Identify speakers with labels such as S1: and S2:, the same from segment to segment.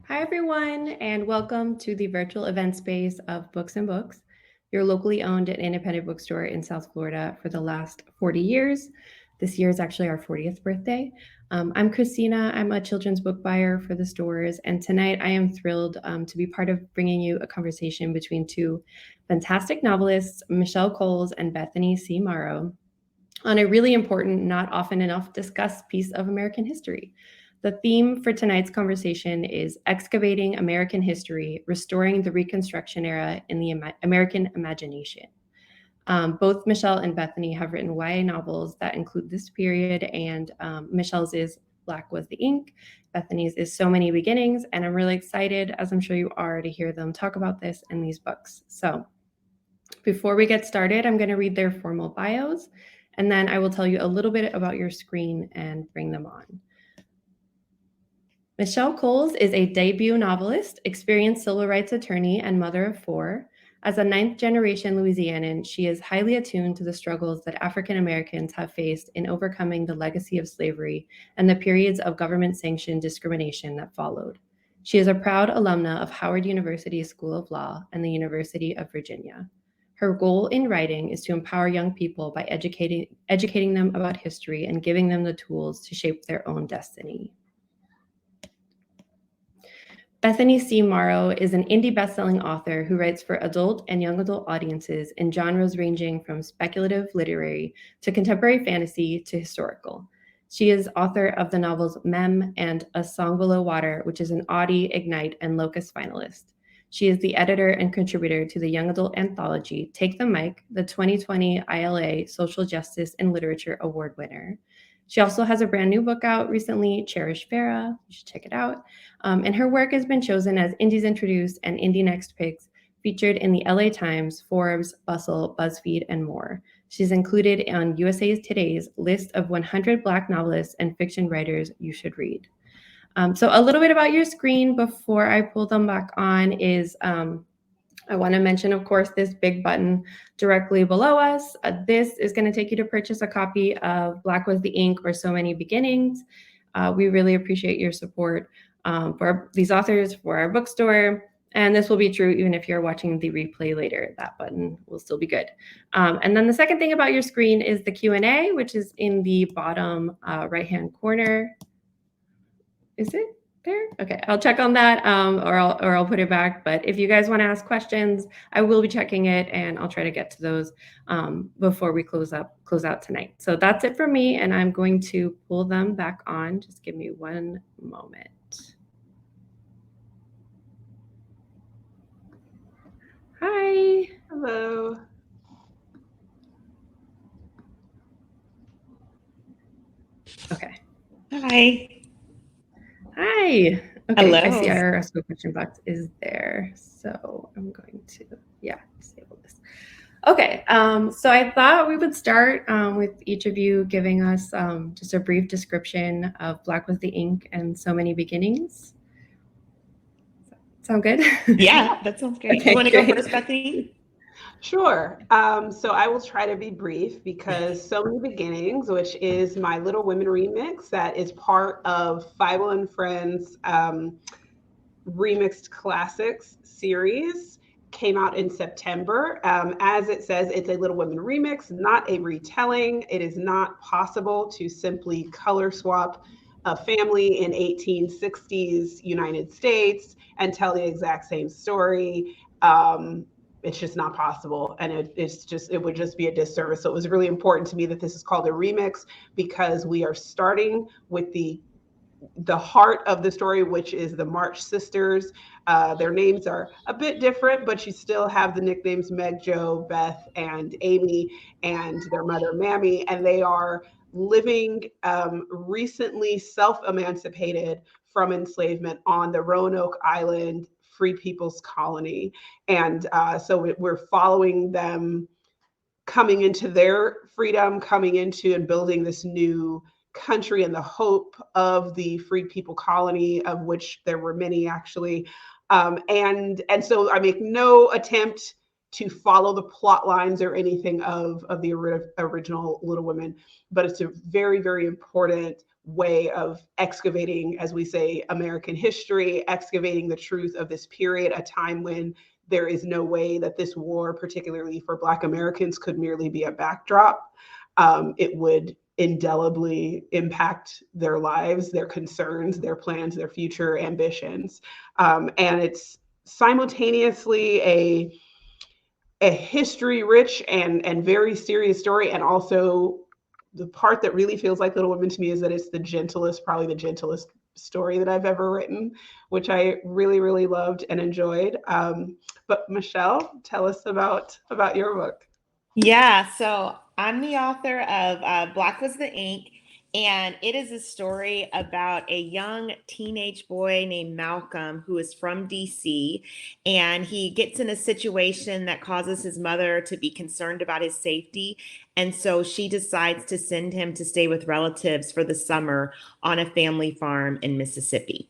S1: Hi, everyone, and welcome to the virtual event space of Books and Books, your locally owned and independent bookstore in South Florida for the last 40 years. This year is actually our 40th birthday. I'm Christina. I'm a children's book buyer for the stores, and tonight I am thrilled to be part of bringing you a conversation between two fantastic novelists, Michelle Coles and Bethany C Morrow, on a really important, not often enough discussed piece of American history. The theme for tonight's conversation is Excavating American History, Restoring the Reconstruction Era in the American Imagination. Both Michelle and Bethany have written YA novels that include this period, and Michelle's is Black Was the Ink, Bethany's is So Many Beginnings, and I'm really excited, as I'm sure you are, to hear them talk about this and these books. So before we get started, I'm going to read their formal bios, and then I will tell you a little bit about your screen and bring them on. Michelle Coles is a debut novelist, experienced civil rights attorney, and mother of four. As a ninth-generation Louisianan, she is highly attuned to the struggles that African Americans have faced in overcoming the legacy of slavery and the periods of government-sanctioned discrimination that followed. She is a proud alumna of Howard University School of Law and the University of Virginia. Her goal in writing is to empower young people by educating them about history and giving them the tools to shape their own destiny. Bethany C Morrow is an indie bestselling author who writes for adult and young adult audiences in genres ranging from speculative literary to contemporary fantasy to historical. She is author of the novels Mem and A Song Below Water, which is an Audie, Ignite, and Locust finalist. She is the editor and contributor to the young adult anthology Take the Mic, the 2020 ILA Social Justice and Literature Award winner. She also has a brand new book out recently, Cherish Farah. You should check it out. And her work has been chosen as Indies Introduced and Indie Next Picks, featured in the LA Times, Forbes, Bustle, BuzzFeed, and more. She's included on USA Today's list of 100 Black novelists and fiction writers you should read. So a little bit about your screen before I pull them back on is I want to mention, of course, this big button directly below us. This is going to take you to purchase a copy of Black Was the Ink or So Many Beginnings. We really appreciate your support for these authors, for our bookstore. And this will be true even if you're watching the replay later. That button will still be good. And then the second thing about your screen is the Q&A, which is in the bottom right-hand corner. Is it there? Okay, I'll check on that, or I'll put it back. But if you guys want to ask questions, I will be checking it, and I'll try to get to those before we close out tonight. So that's it for me, and I'm going to pull them back on. Just give me one moment. Hi.
S2: Hello.
S1: Okay.
S3: Hi.
S1: Hi. Okay,
S3: Hello.
S1: I see our ask a question box is there. So I'm going to, disable this. Okay, so I thought we would start with each of you giving us just a brief description of Black Was the Ink and So Many Beginnings. Sound good?
S3: Yeah, that sounds great.
S1: Okay,
S3: You want to go
S1: great.
S3: first, Bethany?
S2: Sure. So I will try to be brief because So Many Beginnings, which is my Little Women remix that is part of Fibo and Friends Remixed Classics series, came out in September. As it says, it's a Little Women remix, not a retelling. It is not possible to simply color swap a family in 1860s United States and tell the exact same story. It's just not possible, and it would just be a disservice. So it was really important to me that this is called a remix because we are starting with the heart of the story, which is the March sisters. Their names are a bit different, but you still have the nicknames Meg, Jo, Beth, and Amy, and their mother Mammy, and they are living recently self-emancipated from enslavement on the Roanoke Island Free People's Colony. And so we're following them coming into their freedom, coming into and building this new country and the hope of the Free People Colony, of which there were many actually. And so I make no attempt to follow the plot lines or anything of the original Little Women, but it's a very, very important way of excavating, as we say, American history, excavating the truth of this period, a time when there is no way that this war, particularly for Black Americans, could merely be a backdrop. It would indelibly impact their lives, their concerns, their plans, their future ambitions. And it's simultaneously a history-rich and very serious story. And also the part that really feels like Little Women to me is that it's probably the gentlest story that I've ever written, which I really, really loved and enjoyed. But Michelle, tell us about your book.
S3: Yeah, so I'm the author of Black Was the Ink, and it is a story about a young teenage boy named Malcolm who is from DC, and he gets in a situation that causes his mother to be concerned about his safety. And so she decides to send him to stay with relatives for the summer on a family farm in Mississippi.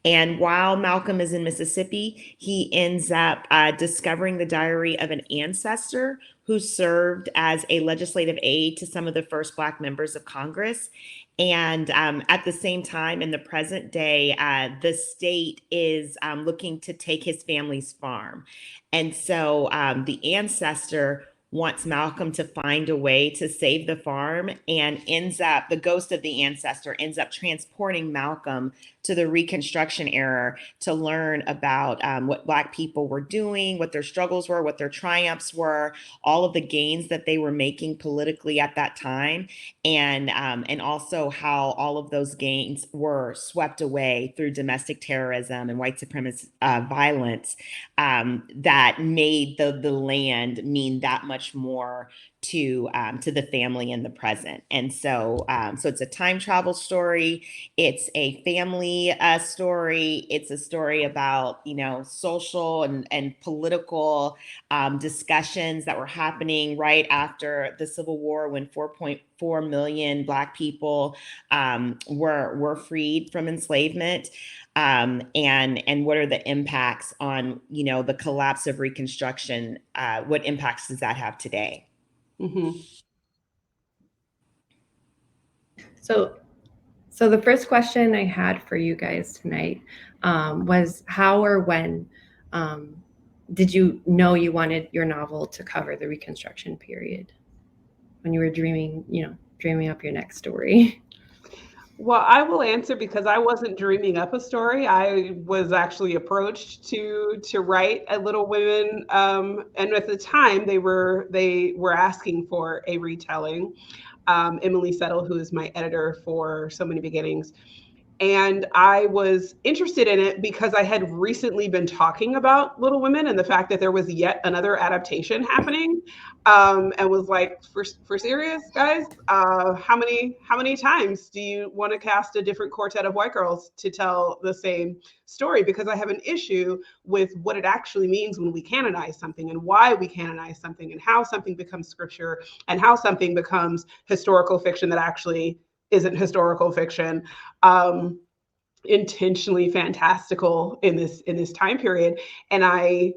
S3: And while Malcolm is in Mississippi, he ends up discovering the diary of an ancestor who served as a legislative aide to some of the first Black members of Congress. And at the same time, in the present day, the state is looking to take his family's farm. And so the ancestor wants Malcolm to find a way to save the farm, and the ghost of the ancestor ends up transporting Malcolm to the Reconstruction era to learn about what Black people were doing, what their struggles were, what their triumphs were, all of the gains that they were making politically at that time, and also how all of those gains were swept away through domestic terrorism and white supremacist violence that made the land mean that much more to the family in the present. And so it's a time travel story. It's a family story. It's a story about, social and political discussions that were happening right after the Civil War, when 4.4 million Black people were freed from enslavement. And what are the impacts on, the collapse of Reconstruction? What impacts does that have today?
S2: Mm-hmm.
S1: So the first question I had for you guys tonight was how or when did you know you wanted your novel to cover the Reconstruction period? When you were dreaming up your next story?
S2: Well, I will answer because I wasn't dreaming up a story. I was actually approached to write a Little Women, and at the time they were asking for a retelling. Emily Settle, who is my editor for So Many Beginnings, and I was interested in it because I had recently been talking about Little Women and the fact that there was yet another adaptation happening, and was like, for serious, guys, how many times do you want to cast a different quartet of white girls to tell the same story? Because I have an issue with what it actually means when we canonize something, and why we canonize something, and how something becomes scripture, and how something becomes historical fiction that actually isn't historical fiction, intentionally fantastical in this time period. And I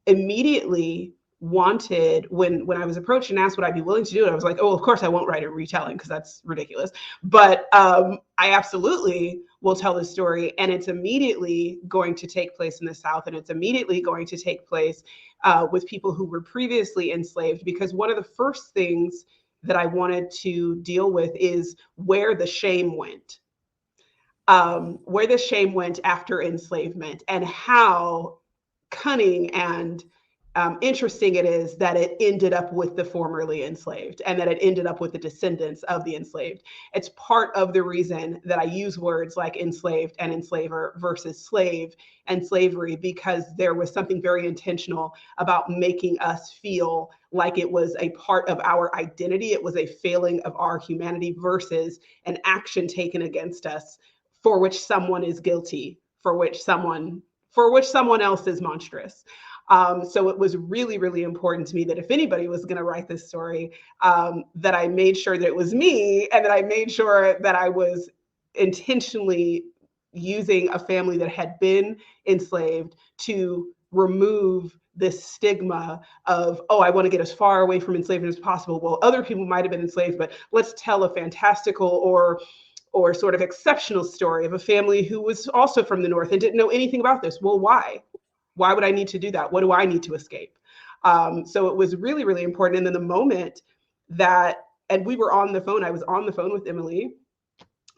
S2: immediately wanted, when I was approached and asked would I be willing to do it, I was like, oh, of course I won't write a retelling because that's ridiculous. But I absolutely will tell this story, and it's immediately going to take place in the South, and it's immediately going to take place with people who were previously enslaved, because one of the first things that I wanted to deal with is where the shame went. Where the shame went after enslavement, and how cunning and interesting it is that it ended up with the formerly enslaved, and that it ended up with the descendants of the enslaved. It's part of the reason that I use words like enslaved and enslaver versus slave and slavery, because there was something very intentional about making us feel like it was a part of our identity. It was a failing of our humanity versus an action taken against us for which someone is guilty, for which someone else is monstrous. So it was really, really important to me that if anybody was going to write this story, that I made sure that it was me, and that I made sure that I was intentionally using a family that had been enslaved to remove this stigma of, oh, I want to get as far away from enslavement as possible. Well, other people might have been enslaved, but let's tell a fantastical or sort of exceptional story of a family who was also from the North and didn't know anything about this. Well, why? Why would I need to do that? What do I need to escape? So it was really, really important. And then the moment that, and we were on the phone, I was on the phone with Emily,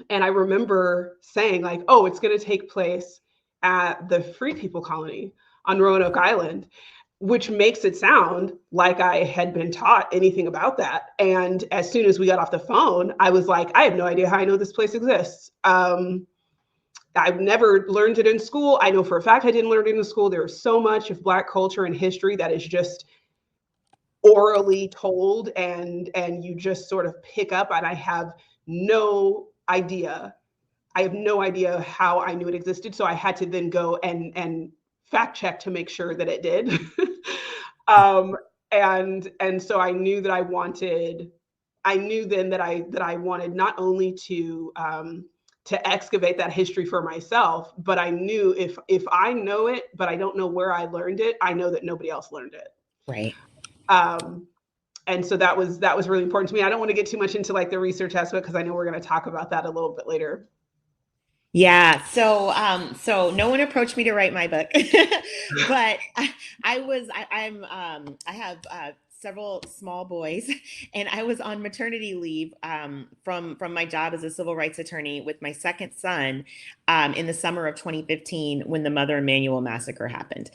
S2: and I remember saying like, oh, it's going to take place at the Free People Colony on Roanoke Island, which makes it sound like I had been taught anything about that. And as soon as we got off the phone, I was like, I have no idea how I know this place exists. I've never learned it in school. I know for a fact I didn't learn it in school. There is so much of Black culture and history that is just orally told, and you just sort of pick up, and I have no idea. I have no idea how I knew it existed. So I had to then go and fact check to make sure that it did. And so I knew that I knew then that I wanted not only to excavate that history for myself, but I knew if I know it, but I don't know where I learned it, I know that nobody else learned it.
S3: Right.
S2: And so that was really important to me. I don't want to get too much into like the research aspect because I know we're going to talk about that a little bit later.
S3: Yeah. So no one approached me to write my book, but I have several small boys, and I was on maternity leave from my job as a civil rights attorney with my second son in the summer of 2015 when the Mother Emanuel massacre happened.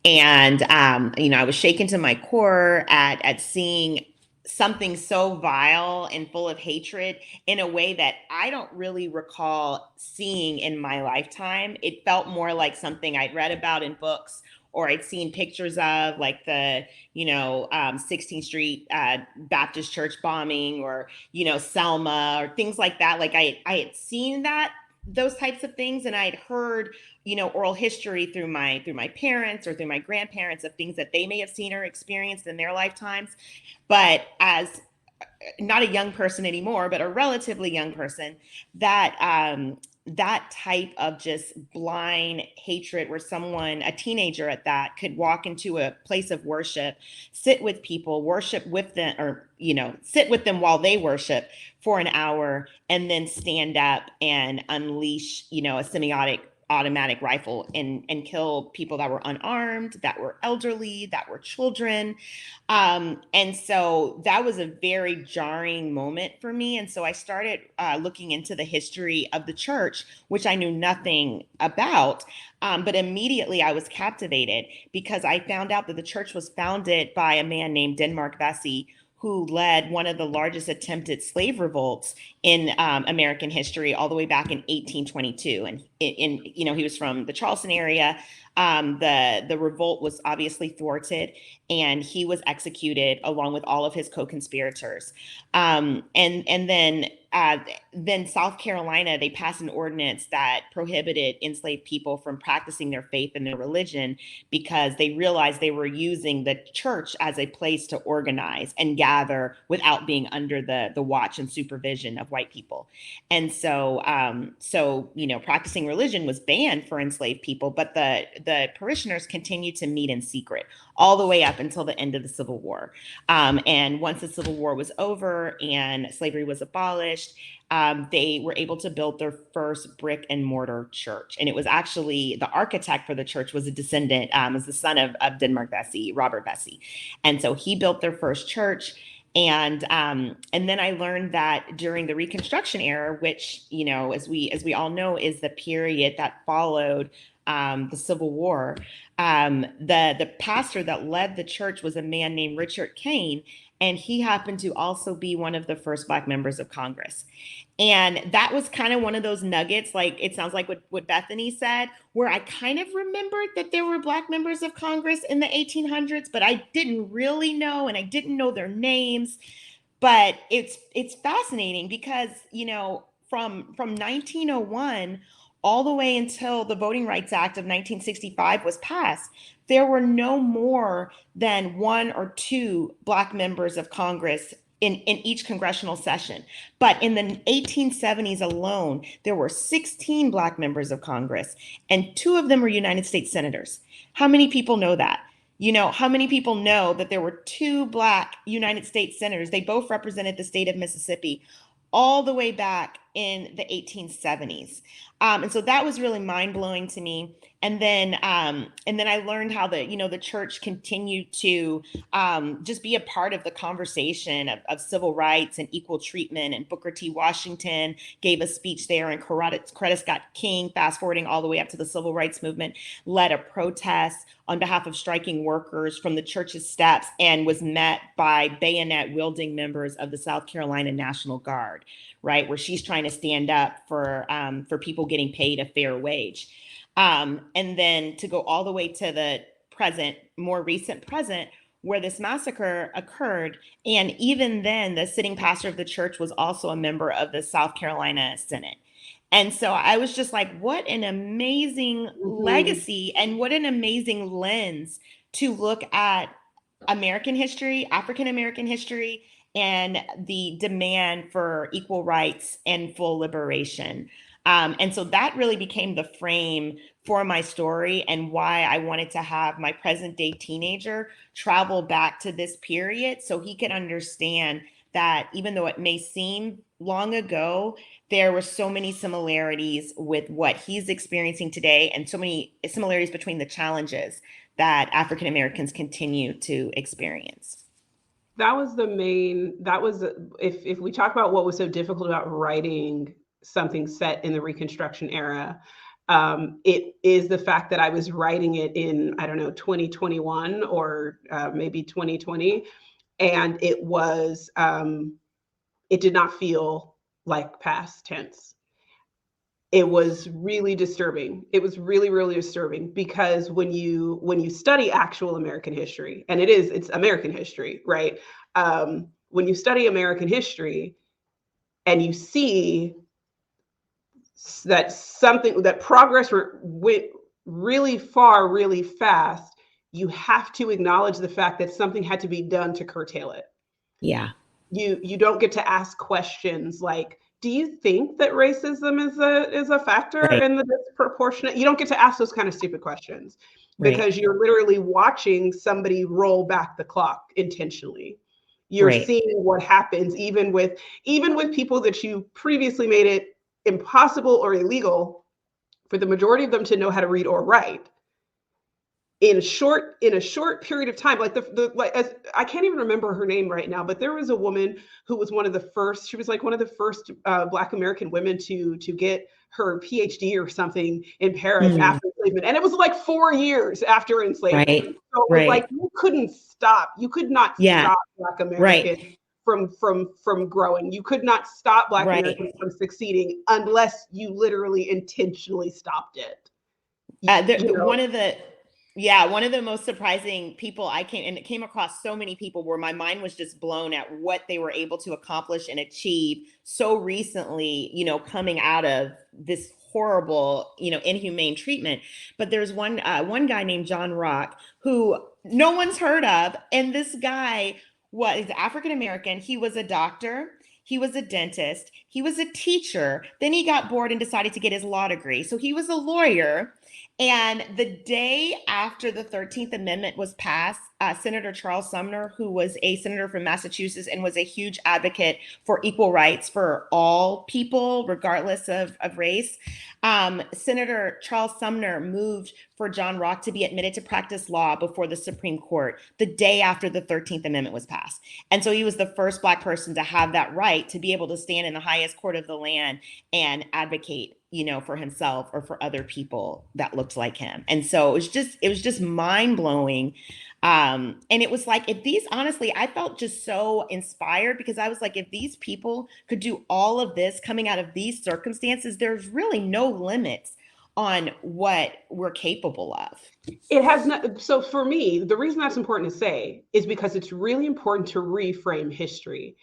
S3: And, I was shaken to my core at seeing something so vile and full of hatred in a way that I don't really recall seeing in my lifetime. It felt more like something I'd read about in books or I'd seen pictures of, like the, 16th Street Baptist Church bombing, or, Selma, or things like that. Like I had seen those types of things, and I'd heard, oral history through my parents or through my grandparents of things that they may have seen or experienced in their lifetimes. But as not a young person anymore, but a relatively young person, that type of just blind hatred where someone, a teenager at that, could walk into a place of worship, sit with people, worship with them, or, sit with them while they worship for an hour, and then stand up and unleash, a semiotic automatic rifle and kill people that were unarmed, that were elderly, that were children. And so that was a very jarring moment for me. And so I started looking into the history of the church, which I knew nothing about. But immediately I was captivated because I found out that the church was founded by a man named Denmark Vesey, who led one of the largest attempted slave revolts in American history, all the way back in 1822. And he was from the Charleston area. The revolt was obviously thwarted, and he was executed along with all of his co-conspirators. And then South Carolina, they passed an ordinance that prohibited enslaved people from practicing their faith and their religion because they realized they were using the church as a place to organize and gather without being under the watch and supervision of white people. And so practicing religion was banned for enslaved people, but the parishioners continued to meet in secret all the way up until the end of the Civil War. And once the Civil War was over and slavery was abolished, they were able to build their first brick and mortar church. And it was actually, the architect for the church was a descendant, was the son of Denmark Vesey, Robert Vesey. And so he built their first church. And then I learned that during the Reconstruction era, which, as we all know, is the period that followed the Civil War, the pastor that led the church was a man named Richard Kane, and he happened to also be one of the first Black members of Congress. And that was kind of one of those nuggets, like it sounds like what Bethany said, where I kind of remembered that there were Black members of Congress in the 1800s, but I didn't really know, and I didn't know their names. But it's fascinating because, from 1901 all the way until the Voting Rights Act of 1965 was passed, there were no more than one or two Black members of Congress in each congressional session. But in the 1870s alone, there were 16 Black members of Congress, and 2 of them were United States senators. How many people know that? How many people know that there were 2 Black United States senators? They both represented the state of Mississippi all the way back in the 1870s. And so that was really mind blowing to me. And then I learned how the church continued to just be a part of the conversation of civil rights and equal treatment. And Booker T. Washington gave a speech there, and Coretta Scott King, fast forwarding all the way up to the civil rights movement, led a protest on behalf of striking workers from the church's steps and was met by bayonet wielding members of the South Carolina National Guard, right, where she's trying to stand up for people getting paid a fair wage. And then to go all the way to the present, more recent present, where this massacre occurred. And even then, the sitting pastor of the church was also a member of the South Carolina Senate. And so I was just like, what an amazing legacy and what an amazing lens to look at American history, African American history, and the demand for equal rights and full liberation. And so that really became the frame for my story and why I wanted to have my present day teenager travel back to this period so he could understand that even though it may seem long ago, there were so many similarities with what he's experiencing today and so many similarities between the challenges that African Americans continue to experience.
S2: If we talk about what was so difficult about writing something set in the Reconstruction era, it is the fact that I was writing it in, 2021 or maybe 2020. And it did not feel like past tense. It was really disturbing. It was really, really disturbing because when you study actual American history, and it's American history, right? When you study American history and you see that progress went really far, really fast, you have to acknowledge the fact that something had to be done to curtail it.
S3: Yeah.
S2: You don't get to ask questions like, do you think that racism is a factor in the disproportionate? You don't get to ask those kind of stupid questions because you're literally watching somebody roll back the clock intentionally. You're seeing what happens even with people that you previously made it impossible or illegal for the majority of them to know how to read or write. In a short period of time, I can't even remember her name right now, but there was a woman who was one of the first. She was like one of the first Black American women to get her PhD or something in Paris after enslavement, and it was like 4 years after enslavement. So it was like you could not stop Black Americans from growing. You could not stop Black Americans from succeeding unless you literally intentionally stopped it.
S3: One of the most surprising people I came across so many people where my mind was just blown at what they were able to accomplish and achieve so recently, coming out of this horrible, inhumane treatment. But there's one guy named John Rock who no one's heard of. And this guy was African American. He was a doctor. He was a dentist. He was a teacher. Then he got bored and decided to get his law degree. So he was a lawyer. And the day after the 13th Amendment was passed, Senator Charles Sumner, who was a senator from Massachusetts and was a huge advocate for equal rights for all people, regardless of race, Senator Charles Sumner moved for John Rock to be admitted to practice law before the Supreme Court the day after the 13th Amendment was passed. And so he was the first Black person to have that right to be able to stand in the highest court of the land and advocate for himself or for other people that looked like him. And so it was just mind blowing. And it was like, honestly, I felt just so inspired because I was like, if these people could do all of this coming out of these circumstances, there's really no limits on what we're capable of.
S2: It has not. So for me, the reason that's important to say is because it's really important to reframe history.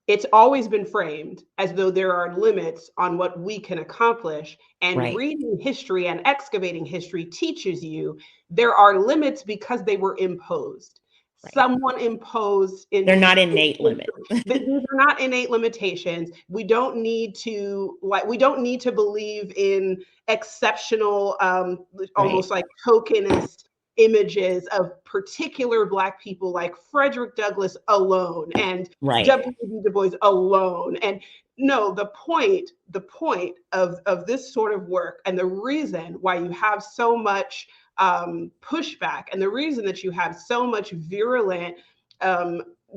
S2: It's always been framed as though there are limits on what we can accomplish. And reading history and excavating history teaches you there are limits because they were imposed. Someone imposed.
S3: They're not innate limits.
S2: These are not innate limitations. We don't need to believe in exceptional, almost like tokenist images of particular Black people like Frederick Douglass alone and W.E.B. Du Bois alone. And no, the point of this sort of work, and the reason why you have so much pushback, and the reason that you have so much virulent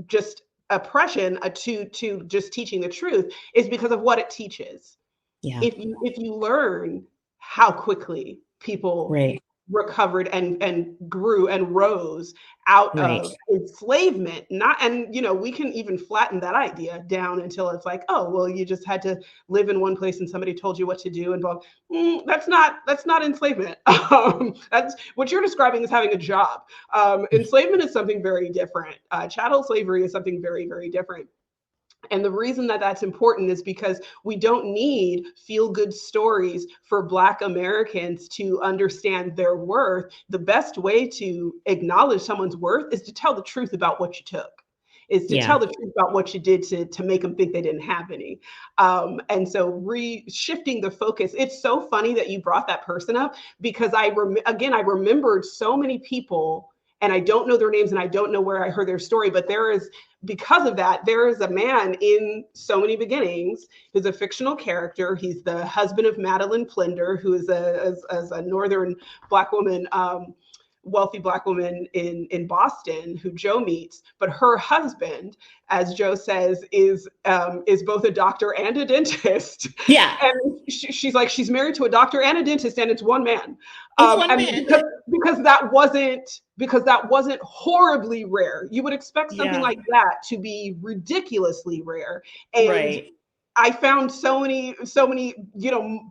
S2: just oppression to just teaching the truth, is because of what it teaches.
S3: Yeah.
S2: If you learn how quickly people recovered and grew and rose out of enslavement, and we can even flatten that idea down until it's like, oh, well, you just had to live in one place and somebody told you what to do, and that's not enslavement. That's what you're describing as having a job. Enslavement is something very different. Chattel slavery is something very, very different. And the reason that that's important is because we don't need feel-good stories for Black Americans to understand their worth. The best way to acknowledge someone's worth is to tell the truth about what you took, is to tell the truth about what you did to make them think they didn't have any. And so shifting the focus, it's so funny that you brought that person up, because I remembered so many people, and I don't know their names and I don't know where I heard their story, but because of that, there is a man in So Many Beginnings who's a fictional character. He's the husband of Madeline Plinder, who is a Northern Black woman, wealthy Black woman in Boston, who Joe meets. But her husband, as Joe says, is both a doctor and a dentist.
S3: Yeah.
S2: And she's like, she's married to a doctor and a dentist, and it's one man. Because that wasn't horribly rare. You would expect something like that to be ridiculously rare. And I found so many,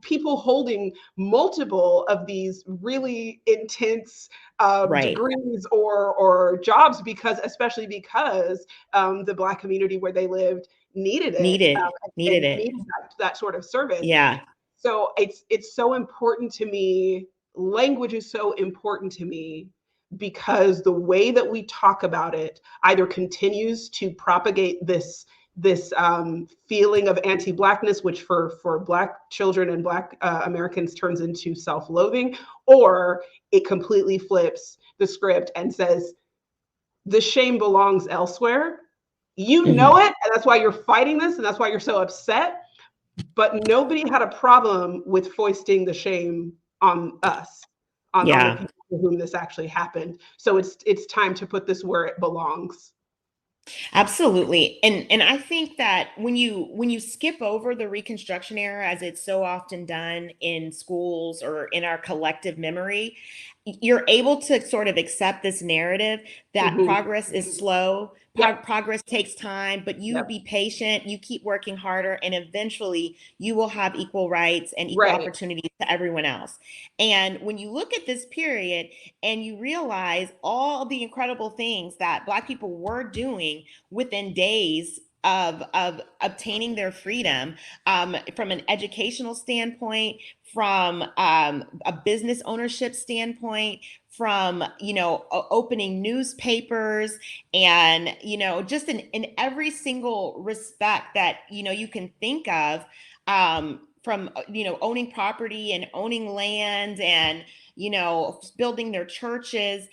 S2: people holding multiple of these really intense degrees or jobs, especially because the Black community where they lived needed that sort of service.
S3: Yeah.
S2: So it's so important to me. Language is so important to me, because the way that we talk about it either continues to propagate this feeling of anti-Blackness, which for Black children and Black Americans turns into self-loathing, or it completely flips the script and says, the shame belongs elsewhere. You know it, and that's why you're fighting this, and that's why you're so upset. But nobody had a problem with foisting the shame on us, on the people for whom this actually happened. So it's time to put this where it belongs.
S3: Absolutely. And I think that when you skip over the Reconstruction era, as it's so often done in schools or in our collective memory, you're able to sort of accept this narrative that progress is slow. Progress takes time, but you be patient, you keep working harder, and eventually you will have equal rights and equal opportunities to everyone else. And when you look at this period and you realize all the incredible things that Black people were doing within days of obtaining their freedom, from an educational standpoint, from a business ownership standpoint, from, opening newspapers, and, just in every single respect that, you can think of, from, owning property and owning land and, building their churches.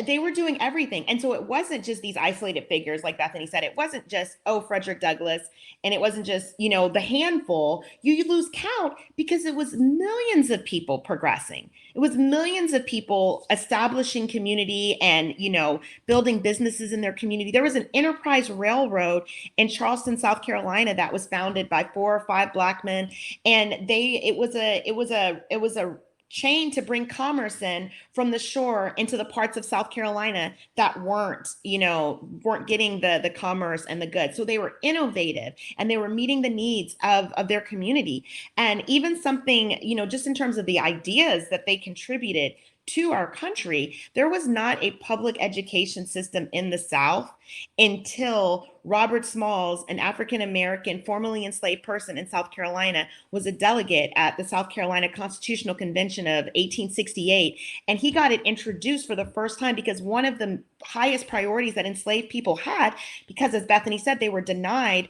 S3: They were doing everything. And so it wasn't just these isolated figures, like Bethany said. It wasn't just, Frederick Douglass. And it wasn't just, the handful. You lose count, because it was millions of people progressing. It was millions of people establishing community and, building businesses in their community. There was an enterprise railroad in Charleston, South Carolina, that was founded by 4 or 5 Black men. And it was a chain to bring commerce in from the shore into the parts of South Carolina that weren't getting the commerce and the goods. So they were innovative, and they were meeting the needs of their community. And even something, just in terms of the ideas that they contributed to our country, there was not a public education system in the South until Robert Smalls, an African-American formerly enslaved person in South Carolina, was a delegate at the South Carolina Constitutional Convention of 1868. And he got it introduced for the first time, because one of the highest priorities that enslaved people had, because as Bethany said, they were denied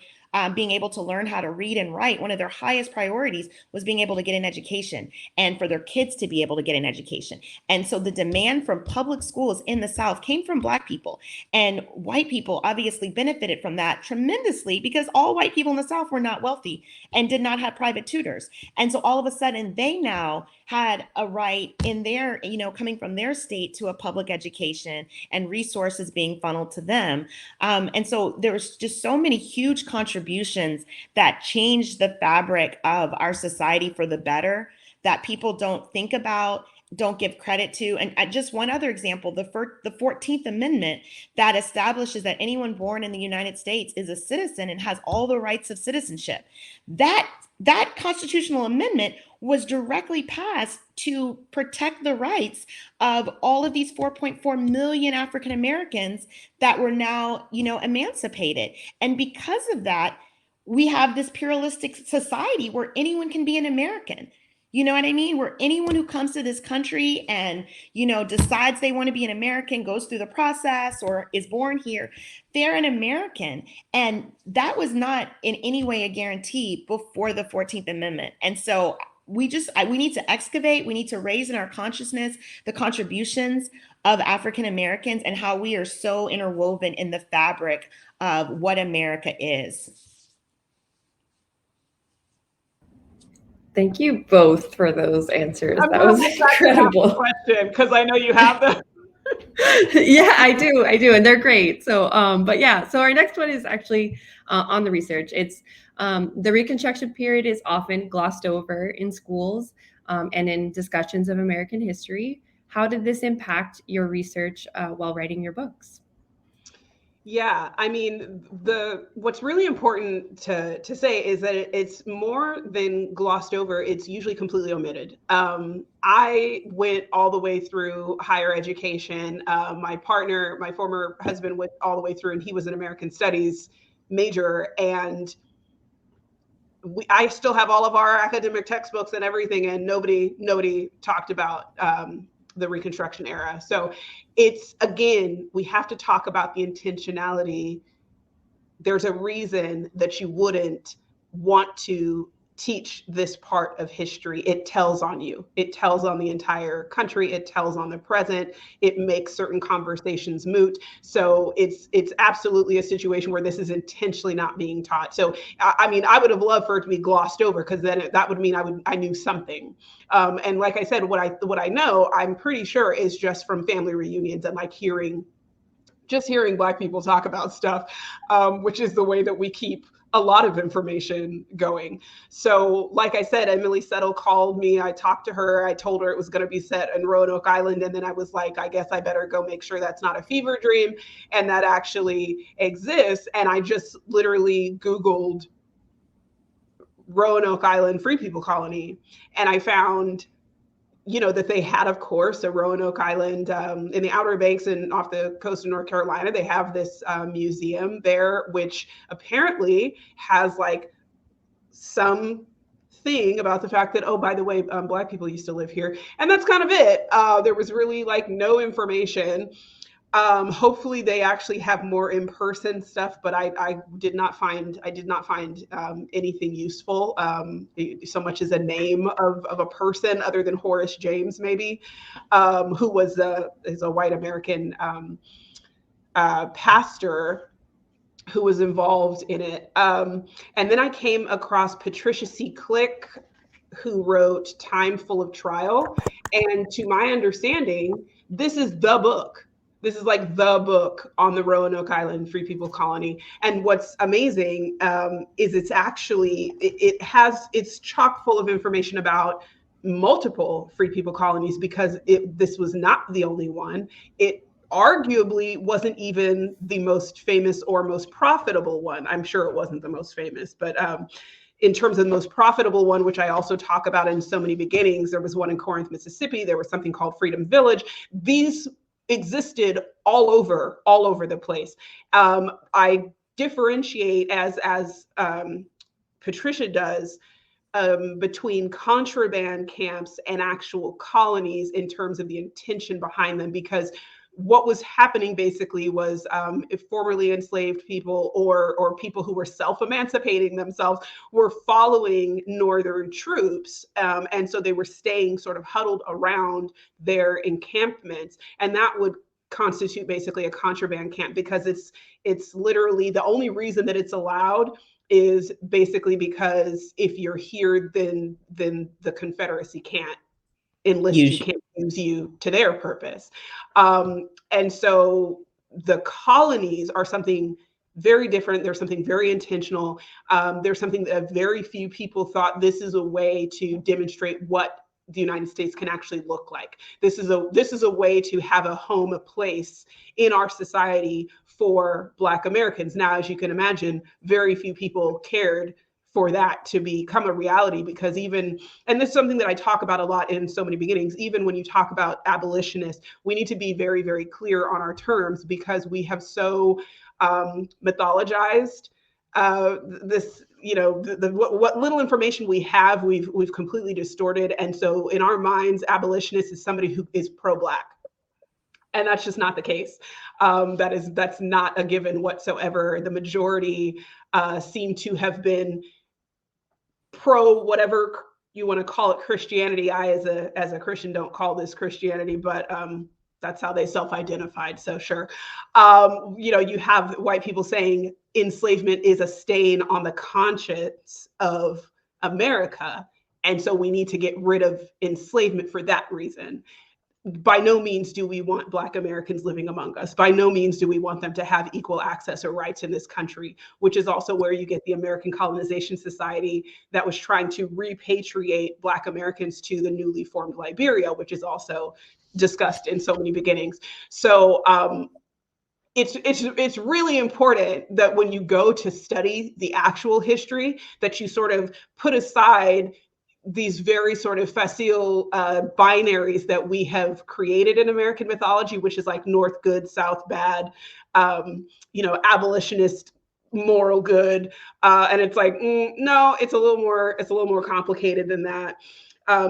S3: being able to learn how to read and write, one of their highest priorities was being able to get an education and for their kids to be able to get an education. And so the demand from public schools in the South came from Black people, and white people obviously benefited from that tremendously because all white people in the South were not wealthy and did not have private tutors. And so all of a sudden they now had a right in their, coming from their state to a public education and resources being funneled to them. And so there was just so many huge contributions that changed the fabric of our society for the better that people don't think about, don't give credit to. And just one other example, the 14th Amendment that establishes that anyone born in the United States is a citizen and has all the rights of citizenship. That constitutional amendment was directly passed to protect the rights of all of these 4.4 million African Americans that were now, emancipated. And because of that, we have this pluralistic society where anyone can be an American. You know what I mean? Where anyone who comes to this country and, decides they want to be an American, goes through the process or is born here, they're an American. And that was not in any way a guarantee before the 14th Amendment. And so we need to excavate, we need to raise in our consciousness the contributions of African Americans and how we are so interwoven in the fabric of what America is.
S1: Thank you both for those answers. That was incredible.
S2: Question, because I know you have them.
S1: Yeah, I do, and they're great. So, but yeah, so our next one is actually on the research. It's the Reconstruction period is often glossed over in schools and in discussions of American history. How did this impact your research while writing your books?
S2: Yeah, I mean, what's really important to say is that it's more than glossed over. It's usually completely omitted. I went all the way through higher education. My partner, my former husband, went all the way through, and he was an American Studies major. And I still have all of our academic textbooks and everything, and nobody talked about the Reconstruction era. So it's, again, we have to talk about the intentionality. There's a reason that you wouldn't want to teach this part of history. It tells on you. It tells on the entire country. It tells on the present. It makes certain conversations moot. So it's absolutely a situation where this is intentionally not being taught. So I mean, I would have loved for it to be glossed over, because then that would mean I knew something. And like I said, what I know, I'm pretty sure, is just from family reunions and like hearing Black people talk about stuff, which is the way that we keep a lot of information going. So like I said, Emily Settle called me. I talked to her. I told her it was going to be set in Roanoke Island. And then I was like, I guess I better go make sure that's not a fever dream and that actually exists. And I just literally Googled Roanoke Island Free People Colony. And I found, that they had, of course, a Roanoke Island in the Outer Banks and off the coast of North Carolina. They have this museum there, which apparently has like some thing about the fact that, oh, by the way, Black people used to live here. And that's kind of it. There was really like no information. Hopefully they actually have more in-person stuff, but I did not find anything useful, so much as a name of a person other than Horace James, maybe, who is a white American pastor who was involved in it. And then I came across Patricia C. Click, who wrote Time Full of Trial. And to my understanding, this is the book. This is like the book on the Roanoke Island Free People Colony. And what's amazing is it's chock full of information about multiple Free People colonies, because this was not the only one. It arguably wasn't even the most famous or most profitable one. I'm sure it wasn't the most famous, but in terms of the most profitable one, which I also talk about in So Many Beginnings, there was one in Corinth, Mississippi. There was something called Freedom Village. These existed all over the place. I differentiate, as Patricia does, between contraband camps and actual colonies in terms of the intention behind them, because what was happening basically was if formerly enslaved people or people who were self-emancipating themselves were following Northern troops. And so they were staying sort of huddled around their encampments. And that would constitute basically a contraband camp, because it's literally the only reason that it's allowed is basically because if you're here, then the Confederacy can't enlist you, can't use you to their purpose. And so the colonies are something very different. There's something very intentional. There's something that very few people thought this is a way to demonstrate what the United States can actually look like. This is a way to have a home, a place in our society for Black Americans. Now, as you can imagine, very few people cared for that to become a reality, because even, and this is something that I talk about a lot in So Many Beginnings, even when you talk about abolitionists, we need to be very, very clear on our terms, because we have so mythologized this, what little information we have, we've completely distorted. And so in our minds, abolitionist is somebody who is pro-Black. And that's just not the case. That's not a given whatsoever. The majority seem to have been pro whatever you want to call it Christianity. I, as a Christian, don't call this Christianity, but that's how they self-identified. So sure. You have white people saying enslavement is a stain on the conscience of America. And so we need to get rid of enslavement for that reason. By no means do we want Black Americans living among us. By no means do we want them to have equal access or rights in this country, which is also where you get the American Colonization Society that was trying to repatriate Black Americans to the newly formed Liberia, which is also discussed in So Many Beginnings. So it's really important that when you go to study the actual history, that you sort of put aside these very sort of facile binaries that we have created in American mythology, which is like North good, South bad, abolitionist, moral good, and it's like no, it's a little more complicated than that.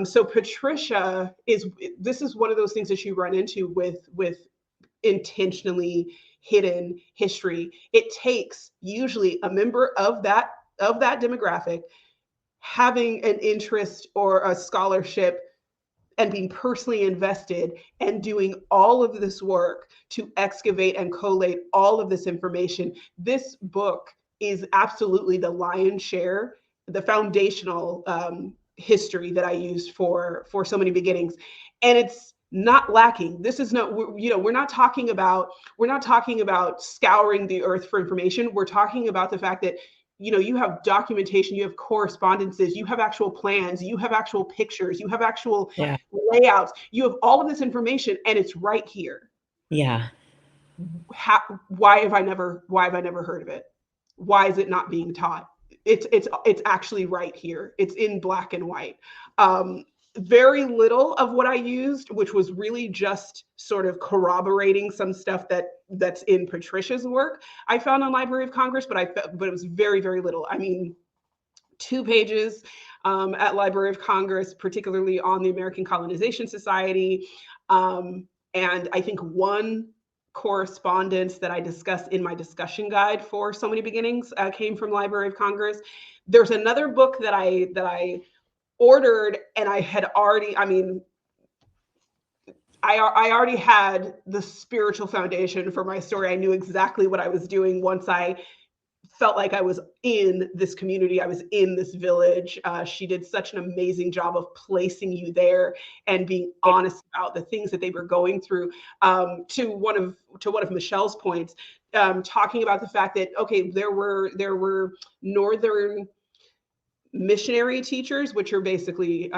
S2: So Patricia this is one of those things that you run into with intentionally hidden history. It takes usually a member of that demographic having an interest or a scholarship and being personally invested and doing all of this work to excavate and collate all of this information. This book is absolutely the lion's share, the foundational history that I used for So Many Beginnings. And it's not lacking. This is not, we're not talking about scouring the earth for information. We're talking about the fact that you have documentation, you have correspondences, you have actual plans, you have actual pictures, you have actual layouts, you have all of this information, and it's right here.
S4: Yeah.
S2: Why have I never heard of it? Why is it not being taught? It's actually right here. It's in black and white. Very little of what I used, which was really just sort of corroborating some stuff that's in Patricia's work, I found on Library of Congress, but it was very, very little. I mean, 2 pages at Library of Congress, particularly on the American Colonization Society, and I think 1 correspondence that I discussed in my discussion guide for So Many Beginnings came from Library of Congress. There's another book that I ordered, and I had already, I already had the spiritual foundation for my story. I knew exactly what I was doing once I felt like I was in this community. I was in this village. She did such an amazing job of placing you there and being honest about the things that they were going through. To one of Michelle's points, talking about the fact that, okay, there were Northern missionary teachers, which are basically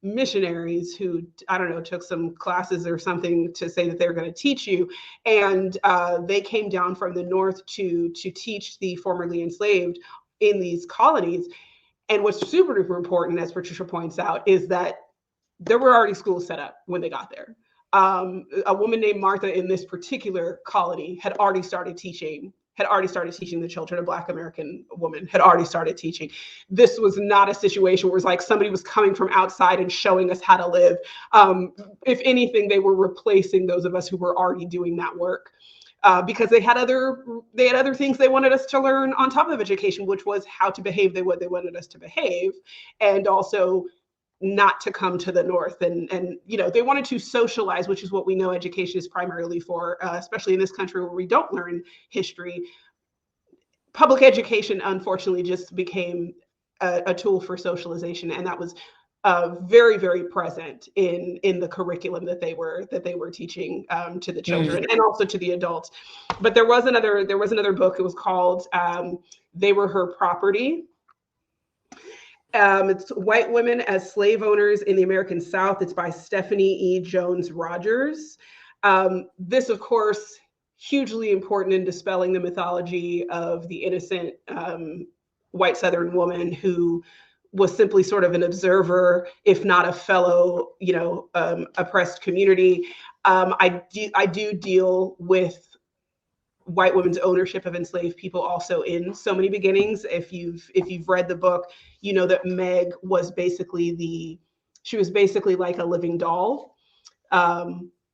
S2: missionaries who, I don't know, took some classes or something to say that they're going to teach you. And they came down from the North to teach the formerly enslaved in these colonies. And what's super duper important, as Patricia points out, is that there were already schools set up when they got there. A woman named Martha in this particular colony had already started teaching had already started teaching the children. A Black American woman had already started teaching. This was not a situation where it was like somebody was coming from outside and showing us how to live. If anything, they were replacing those of us who were already doing that work. Because they had other things they wanted us to learn on top of education, which was how to behave the way they wanted us to behave, and also not to come to the North. And they wanted to socialize, which is what we know education is primarily for, especially in this country where we don't learn history. Public education, unfortunately, just became a tool for socialization, and that was very, very present in the curriculum that they were teaching to the children and also to the adults. But there was another book. It was called "They Were Her Property." It's White Women as Slave Owners in the American South. It's by Stephanie E. Jones Rogers. This, of course, hugely important in dispelling the mythology of the innocent white Southern woman who was simply sort of an observer, if not a fellow, oppressed community. I do deal with white women's ownership of enslaved people also in So Many Beginnings. If you've read the book, you know that Meg was basically like a living doll,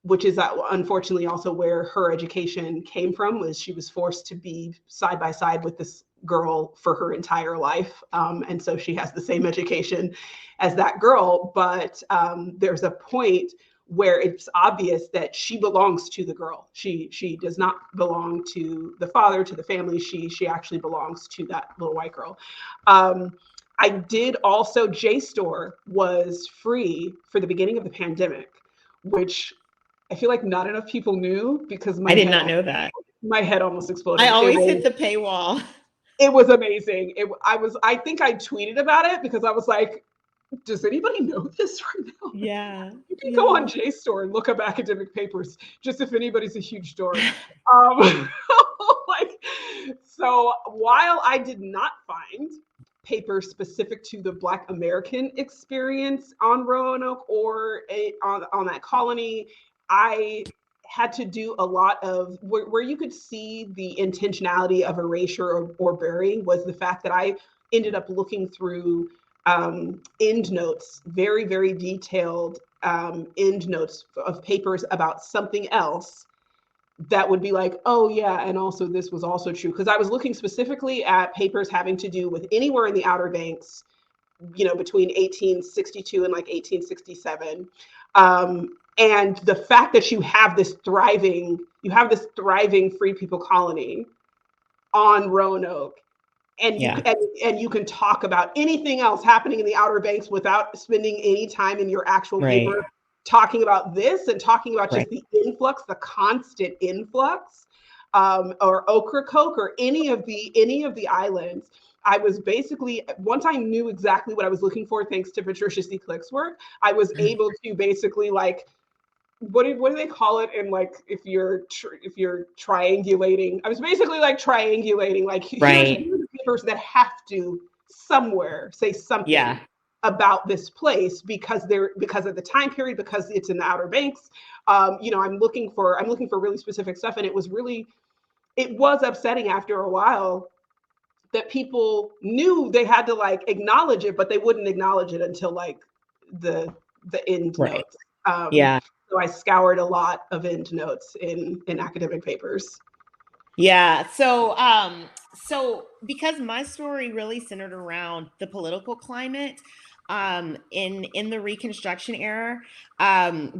S2: which is unfortunately also where her education came from. Was she was forced to be side by side with this girl for her entire life, and so she has the same education as that girl. But there's a point where it's obvious that she belongs to the girl. She does not belong to the father, to the family. She actually belongs to that little white girl. I did also, JSTOR was free for the beginning of the pandemic, which I feel like not enough people knew, because
S3: I did not know that.
S2: My head almost exploded.
S3: I always hit the paywall.
S2: It was amazing. I think I tweeted about it because I was like, does anybody know this right now?
S3: Yeah.
S2: You can go on JSTOR and look up academic papers, just if anybody's a huge dork. So while I did not find papers specific to the Black American experience on Roanoke or on that colony, I had to do a lot of where you could see the intentionality of erasure or burying was the fact that I ended up looking through end notes, very, very detailed end notes of papers about something else that would be like, oh yeah, and also this was also true. Because I was looking specifically at papers having to do with anywhere in the Outer Banks, between 1862 and like 1867. And the fact that you have this thriving free people colony on Roanoke, and you can talk about anything else happening in the Outer Banks without spending any time in your actual paper talking about this and talking about just the influx, the constant influx, or Ocracoke or any of the islands. I was basically, once I knew exactly what I was looking for, thanks to Patricia C. Click's work, I was able to basically what do they call it? And like, if you're triangulating, I was basically like triangulating, like here's the papers that have to somewhere say something about this place because of the time period, because it's in the Outer Banks. I'm looking for really specific stuff, and it was upsetting after a while that people knew they had to like acknowledge it, but they wouldn't acknowledge it until like the end notes. So I scoured a lot of end notes in academic papers.
S3: Yeah. So because my story really centered around the political climate in the Reconstruction era,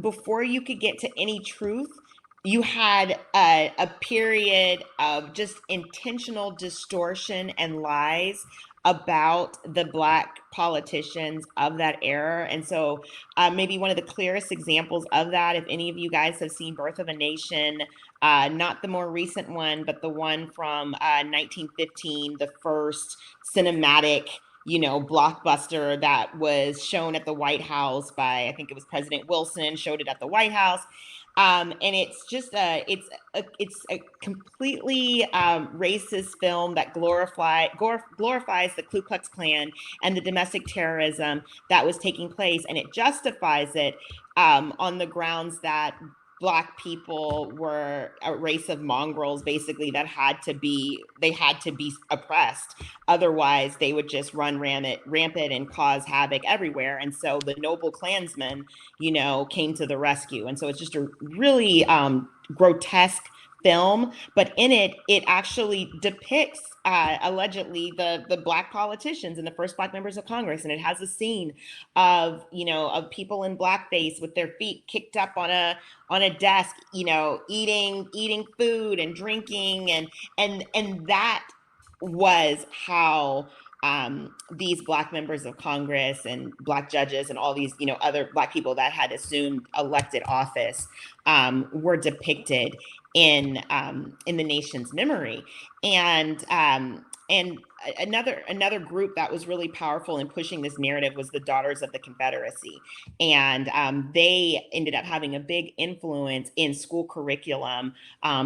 S3: before you could get to any truth, you had a period of just intentional distortion and lies about the Black politicians of that era. And so maybe one of the clearest examples of that, if any of you guys have seen Birth of a Nation, not the more recent one, but the one from 1915, the first cinematic, blockbuster that was shown at the White House by, I think it was President Wilson, showed it at the White House. And it's just it's a completely racist film that glorifies the Ku Klux Klan and the domestic terrorism that was taking place, and it justifies it on the grounds that Black people were a race of mongrels, basically, that had to be oppressed. Otherwise, they would just run rampant and cause havoc everywhere. And so the noble Klansmen, came to the rescue. And so it's just a really grotesque film, but in it actually depicts allegedly the Black politicians and the first Black members of Congress, and it has a scene of people in blackface with their feet kicked up on a desk, eating food and drinking, and that was how these Black members of Congress and Black judges and all these other Black people that had assumed elected office were depicted in the nation's memory. And another group that was really powerful in pushing this narrative was the Daughters of the Confederacy. And they ended up having a big influence in school curriculum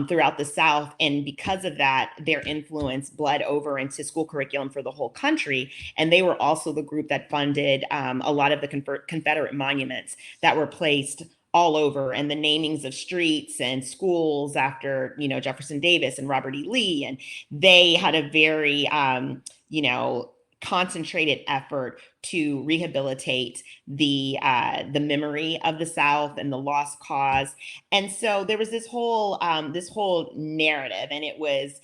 S3: throughout the South. And because of that, their influence bled over into school curriculum for the whole country. And they were also the group that funded a lot of the Confederate monuments that were placed all over, and the namings of streets and schools after, Jefferson Davis and Robert E. Lee. And they had a very, concentrated effort to rehabilitate the memory of the South and the lost cause. And so there was this whole narrative, and it was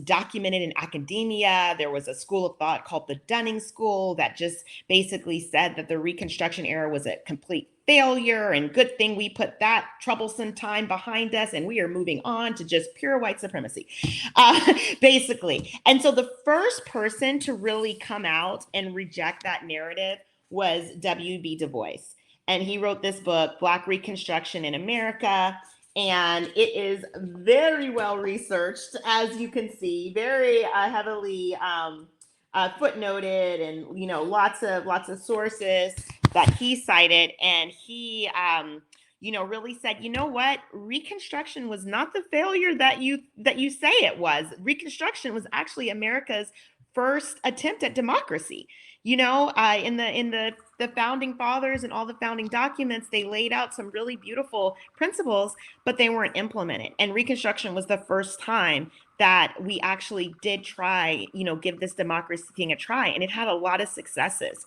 S3: documented in academia. There was a school of thought called the Dunning School that just basically said that the Reconstruction era was a complete failure, and good thing we put that troublesome time behind us, and we are moving on to just pure white supremacy, basically. And so the first person to really come out and reject that narrative was W.B. Du Bois. And he wrote this book, Black Reconstruction in America. And it is very well researched, as you can see, very heavily footnoted, and lots of sources that he cited. And he really said, what, Reconstruction was not the failure that you say it was. Reconstruction was actually America's first attempt at democracy. In the founding fathers and all the founding documents, they laid out some really beautiful principles, but they weren't implemented. And Reconstruction was the first time that we actually did try, give this democracy thing a try. And it had a lot of successes.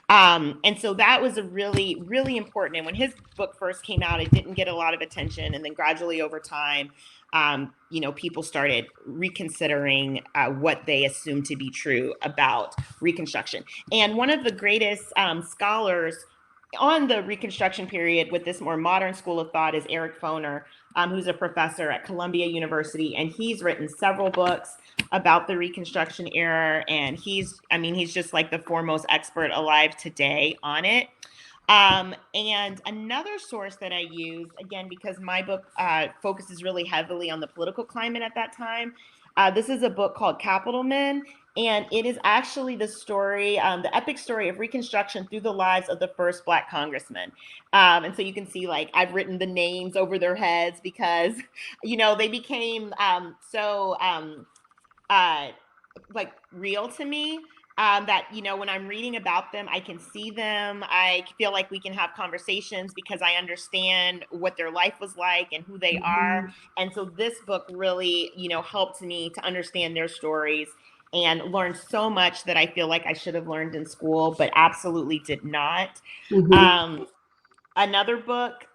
S3: And so that was a really, really important. And when his book first came out, it didn't get a lot of attention. And then gradually over time, people started reconsidering what they assumed to be true about Reconstruction. And one of the greatest scholars on the Reconstruction period with this more modern school of thought is Eric Foner, who's a professor at Columbia University. And he's written several books about the Reconstruction era. And he's just like the foremost expert alive today on it. And another source that I use, again, because my book focuses really heavily on the political climate at that time, this is a book called Capital Men, and it is actually the story, the epic story of Reconstruction through the lives of the first Black congressmen. And so you can see, I've written the names over their heads because, they became so real to me. That, when I'm reading about them, I can see them. I feel like we can have conversations because I understand what their life was like and who they are. And so this book really, helped me to understand their stories and learn so much that I feel like I should have learned in school, but absolutely did not. Another book,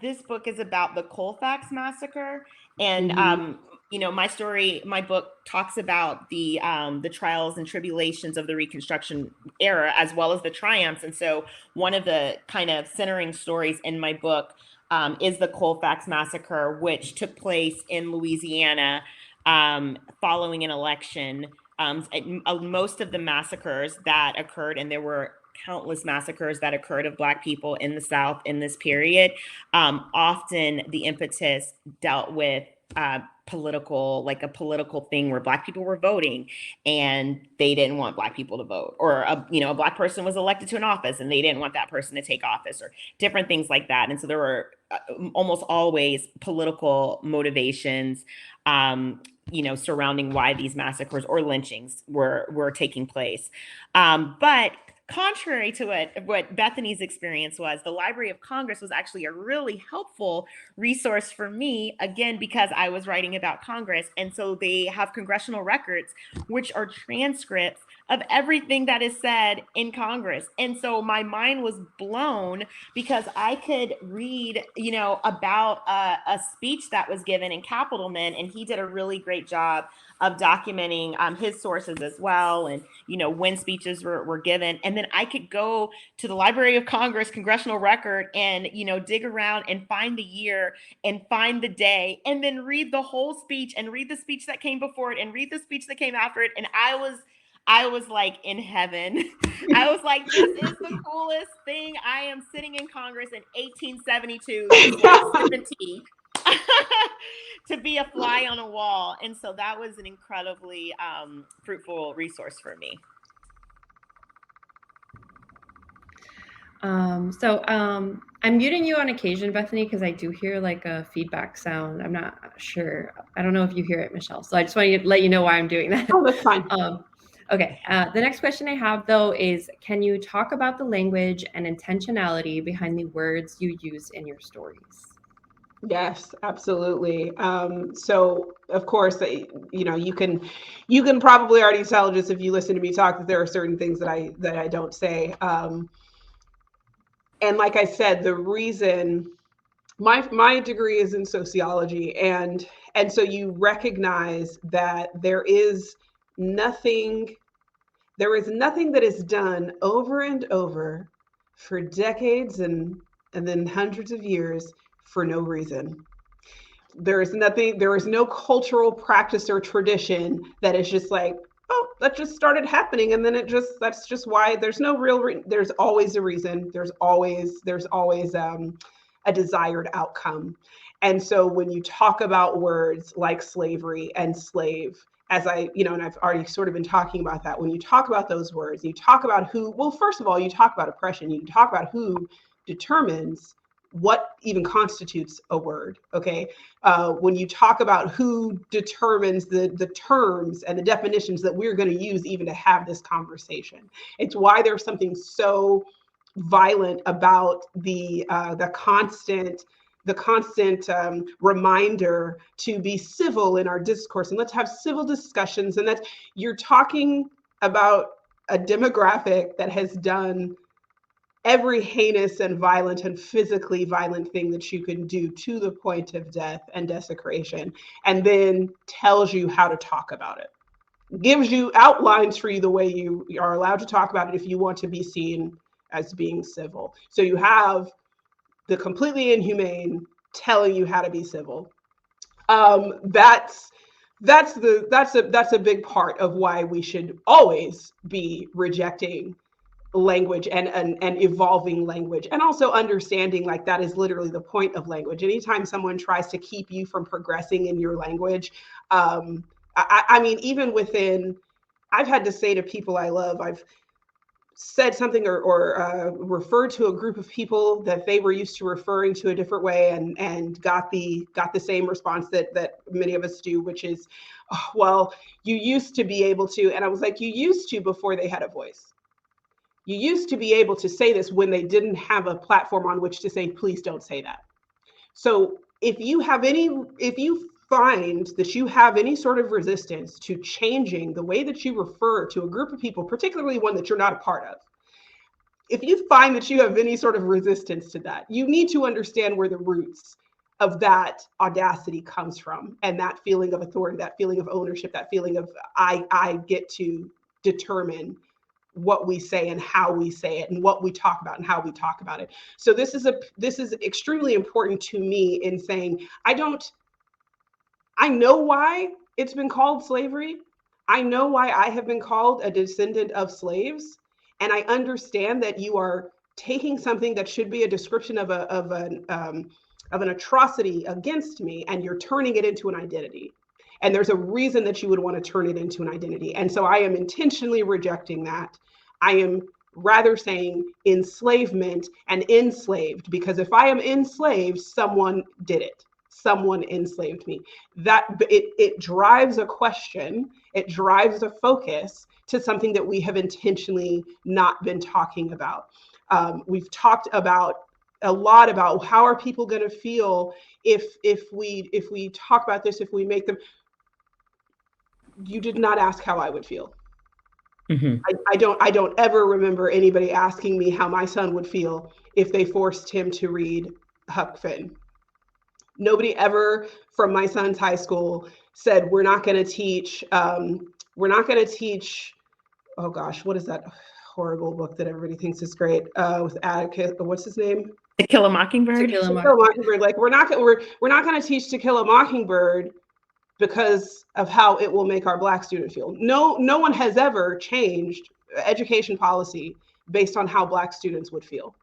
S3: this book is about the Colfax Massacre. And, my book talks about the trials and tribulations of the Reconstruction era, as well as the triumphs. And so one of the kind of centering stories in my book is the Colfax Massacre, which took place in Louisiana following an election. Most of the massacres that occurred, and there were countless massacres that occurred of Black people in the South in this period, often the impetus dealt with a political thing where Black people were voting and they didn't want Black people to vote, or a Black person was elected to an office and they didn't want that person to take office, or different things like that. And so there were almost always political motivations, surrounding why these massacres or lynchings were taking place. But contrary to what Bethany's experience was, the Library of Congress was actually a really helpful resource for me, again, because I was writing about Congress. And so they have Congressional Records, which are transcripts of everything that is said in Congress. And so my mind was blown because I could read, about a speech that was given in Capitol Men, and he did a really great job of documenting his sources as well, and when speeches were given. And then I could go to the Library of Congress Congressional Record and dig around and find the year and find the day, and then read the whole speech and read the speech that came before it and read the speech that came after it. And I was like in heaven. I was like, this is the coolest thing. I am sitting in Congress in 1872, just like sipping tea. To be a fly on a wall. And so that was an incredibly fruitful resource for me.
S1: I'm muting you on occasion, Bethany, because I do hear like a feedback sound. I'm not sure. I don't know if you hear it, Michelle. So I just wanted to let you know why I'm doing that.
S2: Oh, that's fine.
S1: Okay. The next question I have, though, is can you talk about the language and intentionality behind the words you use in your stories?
S2: Yes, absolutely. So of course, you can probably already tell just if you listen to me talk that there are certain things that I don't say. And like I said, the reason my degree is in sociology, and so you recognize that there is nothing that is done over and over for decades and then hundreds of years for no reason. There is no cultural practice or tradition that is just like, oh, that just started happening, and then that's just why. There's no real there's always a reason. There's always a desired outcome. And so when you talk about words like slavery and slave, as and I've already sort of been talking about that, when you talk about those words, you talk about first of all, you talk about oppression, you talk about who determines what even constitutes a word. Okay. When you talk about who determines the terms and the definitions that we're going to use even to have this conversation, it's why there's something so violent about the constant reminder to be civil in our discourse, and let's have civil discussions. And that you're talking about a demographic that has done every heinous and violent and physically violent thing that you can do to the point of death and desecration, and then tells you how to talk about it, gives you outlines for you the way you are allowed to talk about it if you want to be seen as being civil. So you have the completely inhumane telling you how to be civil. That's a big part of why we should always be rejecting language and evolving language, and also understanding like that is literally the point of language. Anytime someone tries to keep you from progressing in your language, I mean, even within, I've had to say to people I love, I've said something or referred to a group of people that they were used to referring to a different way, and got the same response that many of us do, which is, oh, well, you used to be able to. And I was like, you used to before they had a voice. You used to be able to say this when they didn't have a platform on which to say, please don't say that. So if you find that you have any sort of resistance to changing the way that you refer to a group of people, particularly one that you're not a part of, if you find that you have any sort of resistance to that, you need to understand where the roots of that audacity comes from, and that feeling of authority, that feeling of ownership, that feeling of I get to determine what we say and how we say it and what we talk about and how we talk about it. So this is extremely important to me in saying, I know why it's been called slavery. I know why I have been called a descendant of slaves. And I understand that you are taking something that should be a description of an atrocity against me, and you're turning it into an identity. And there's a reason that you would want to turn it into an identity. And so I am intentionally rejecting that. I am rather saying enslavement and enslaved, because if I am enslaved, someone did it. Someone enslaved me. That it drives a question, it drives a focus to something that we have intentionally not been talking about. We've talked about a lot about how are people going to feel if we talk about this, if we make them. You did not ask how I would feel.
S4: Mm-hmm.
S2: I don't ever remember anybody asking me how my son would feel if they forced him to read Huck Finn. Nobody ever from my son's high school said, we're not going to teach, oh gosh, what is that horrible book that everybody thinks is great with Atticus, what's his name?
S3: To Kill a Mockingbird.
S1: To Kill a Mockingbird.
S2: Like we're not going to teach To Kill a Mockingbird because of how it will make our Black student feel. No one has ever changed education policy based on how Black students would feel.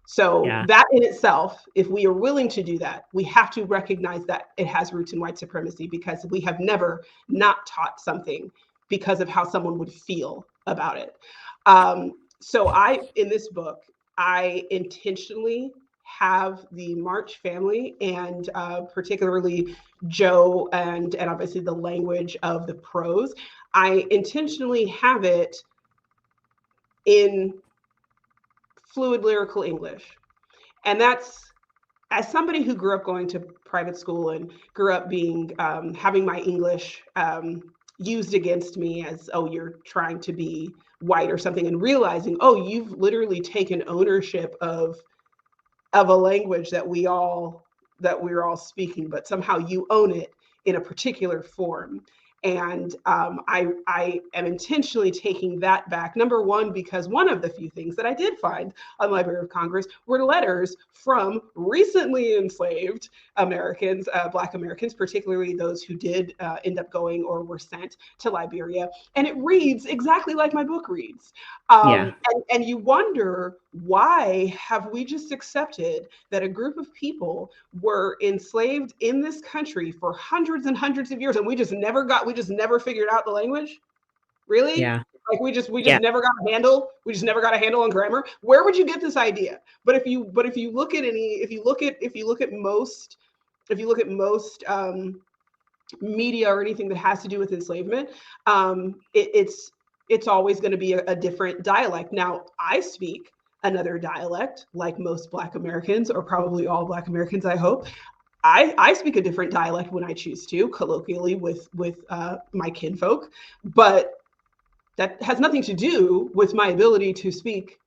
S2: So that in itself, if we are willing to do that, we have to recognize that it has roots in white supremacy, because we have never not taught something because of how someone would feel about it. So in this book, I intentionally have the March family, and particularly Joe and obviously the language of the prose. I intentionally have it in fluid lyrical English. And that's, as somebody who grew up going to private school and grew up being, having my English used against me as, oh, you're trying to be white or something, and realizing, oh, you've literally taken ownership of a language that we're all speaking, but somehow you own it in a particular form. And I am intentionally taking that back. Number one, because one of the few things that I did find on Library of Congress were letters from recently enslaved Americans, Black Americans, particularly those who did end up going or were sent to Liberia. And it reads exactly like my book reads. And you wonder, why have we just accepted that a group of people were enslaved in this country for hundreds and hundreds of years, and we just never figured out the language? Really?
S4: Yeah.
S2: Like we just never got a handle. We just never got a handle on grammar. Where would you get this idea? But if you look at most media or anything that has to do with enslavement, it's always going to be a different dialect. Now, I speak another dialect, like most Black Americans, or probably all Black Americans, I hope. I speak a different dialect when I choose to, colloquially with my kinfolk, but that has nothing to do with my ability to speak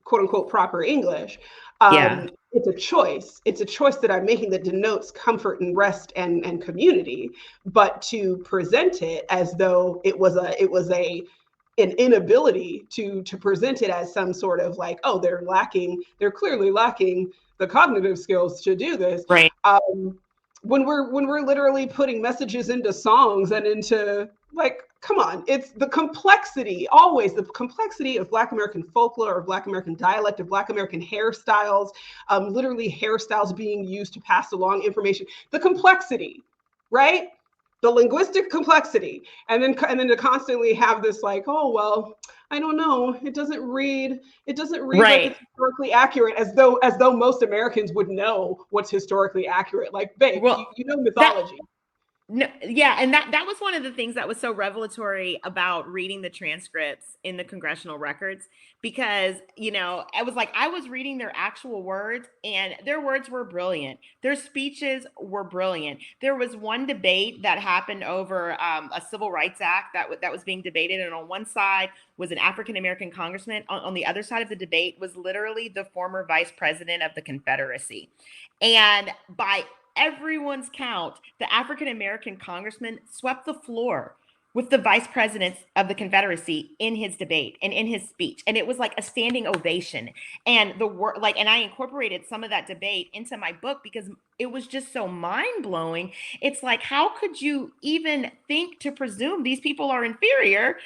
S2: quote unquote proper English. It's a choice. It's a choice that I'm making that denotes comfort and rest and community, but to present it as though it was an inability to present it as some sort of like, oh, they're clearly lacking the cognitive skills to do this.
S3: Right.
S2: When we're literally putting messages into songs and into, like, come on, it's the complexity, always the complexity of Black American folklore or Black American dialect, of Black American hairstyles, literally hairstyles being used to pass along information, the complexity, right? The linguistic complexity, and then to constantly have this like, oh, well, I don't know, it doesn't read like it's historically accurate, as though most Americans would know what's historically accurate. Like, babe, you know mythology.
S3: No, yeah, and that was one of the things that was so revelatory about reading the transcripts in the Congressional Records, because, I was like, I was reading their actual words, and their words were brilliant. Their speeches were brilliant. There was one debate that happened over a Civil Rights Act that was being debated, and on one side was an African-American congressman. On the other side of the debate was literally the former vice president of the Confederacy. And by everyone's count, the African-American congressman swept the floor with the vice president of the Confederacy in his debate and in his speech. And it was like a standing ovation. And and I incorporated some of that debate into my book because it was just so mind blowing. It's like, how could you even think to presume these people are inferior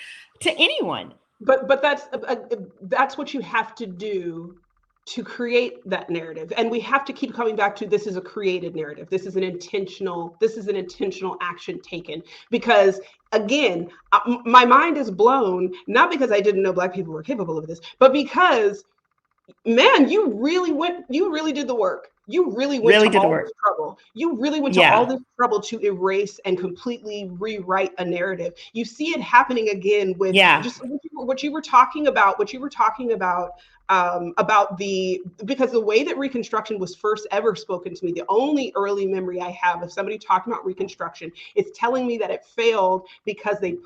S3: to anyone?
S2: But that's what you have to do to create that narrative. And we have to keep coming back to, this is a created narrative. This is an intentional action taken. Because again, my mind is blown, not because I didn't know Black people were capable of this, but because, man, you really did the work. You really went
S3: Really
S2: to
S3: did
S2: all
S3: work.
S2: this trouble. You really went to all this trouble to erase and completely rewrite a narrative. You see it happening again with just what you were talking about, because the way that Reconstruction was first ever spoken to me, the only early memory I have of somebody talking about Reconstruction is telling me that it failed because they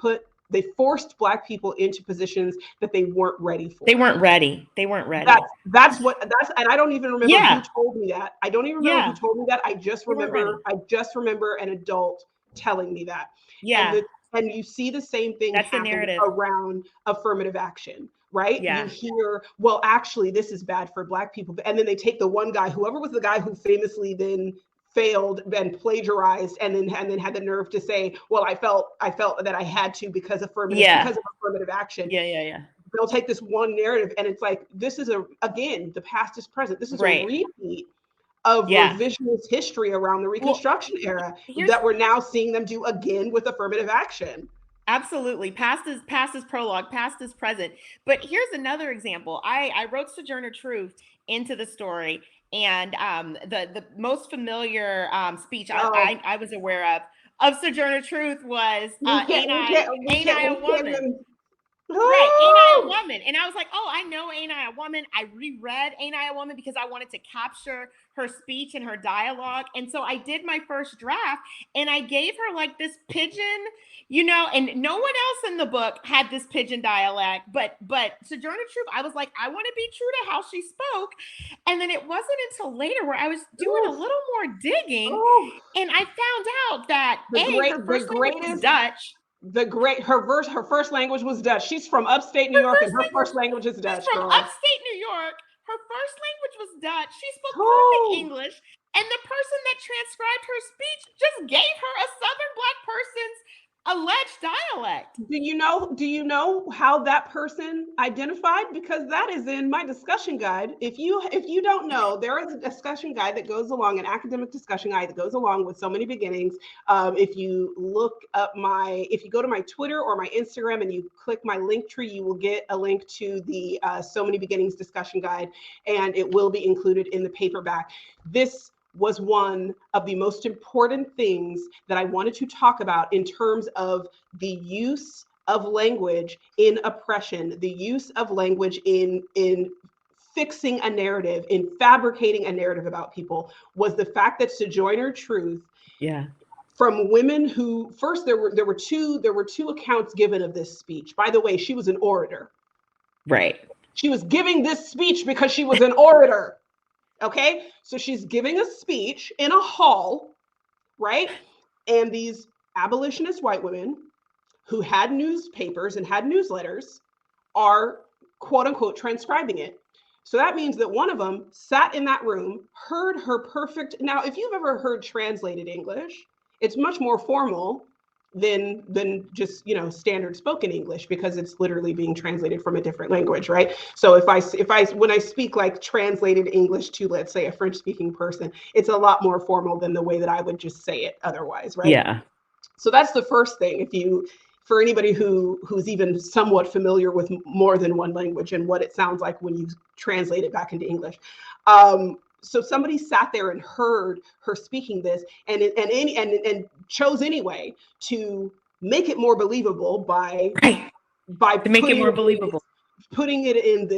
S2: forced Black people into positions that they weren't ready for.
S3: They weren't ready.
S2: That's and I don't even remember who told me that. I don't even remember who told me that. I just remember an adult telling me that.
S3: Yeah.
S2: And you see the same thing happen around affirmative action, right?
S3: Yeah.
S2: You hear, well, actually, this is bad for Black people. And then they take the one guy, whoever was the guy who famously then failed and plagiarized and then had the nerve to say, well, I felt that I had to because of affirmative action.
S3: Yeah.
S2: They'll take this one narrative and it's like, this is again, the past is present. This is a repeat of revisionist history around the Reconstruction era that we're now seeing them do again with affirmative action.
S3: Absolutely. Past is prologue, past is present. But here's another example. I wrote Sojourner Truth into the story, and the most familiar speech I was aware of Sojourner Truth was Ain't I a Woman? Right, Ain't I a Woman? And I was like, oh, I know Ain't I a Woman. I reread Ain't I a Woman because I wanted to capture her speech and her dialogue. And so I did my first draft and I gave her like this pidgin, and no one else in the book had this pidgin dialect, but Sojourner Truth, I was like, I want to be true to how she spoke. And then it wasn't until later where I was doing a little more digging and I found out that her first language was Dutch.
S2: Her first language was Dutch. She's from upstate New York, and her first language is Dutch.
S3: She's from upstate New York. Her first language was Dutch. She spoke perfect English, and the person that transcribed her speech just gave her a Southern Black person's alleged dialect.
S2: Do you know how that person identified? Because that is in my discussion guide. If you don't know, there is a discussion guide that goes along, an academic discussion guide that goes along with So Many Beginnings. If you go to my Twitter or my Instagram and you click my link tree, you will get a link to the So Many Beginnings discussion guide, and it will be included in the paperback. This was one of the most important things that I wanted to talk about in terms of the use of language in oppression, the use of language in fixing a narrative, in fabricating a narrative about people, was the fact that Sojourner Truth, from women who first there were two accounts given of this speech. By the way, she was an orator.
S3: Right.
S2: She was giving this speech because she was an orator. Okay, so she's giving a speech in a hall, right? And these abolitionist white women who had newspapers and had newsletters are, quote unquote, transcribing it. So that means that one of them sat in that room, heard her perfect. Now, if you've ever heard translated English, it's much more formal than just standard spoken English, because it's literally being translated from a different language, right? So when I speak like translated English to, let's say, a French speaking person, it's a lot more formal than the way that I would just say it otherwise, right?
S3: Yeah.
S2: So that's the first thing. For anybody who's even somewhat familiar with more than one language and what it sounds like when you translate it back into English. So somebody sat there and heard her speaking this and chose anyway to make it more believable by
S3: make it more believable,
S2: putting it in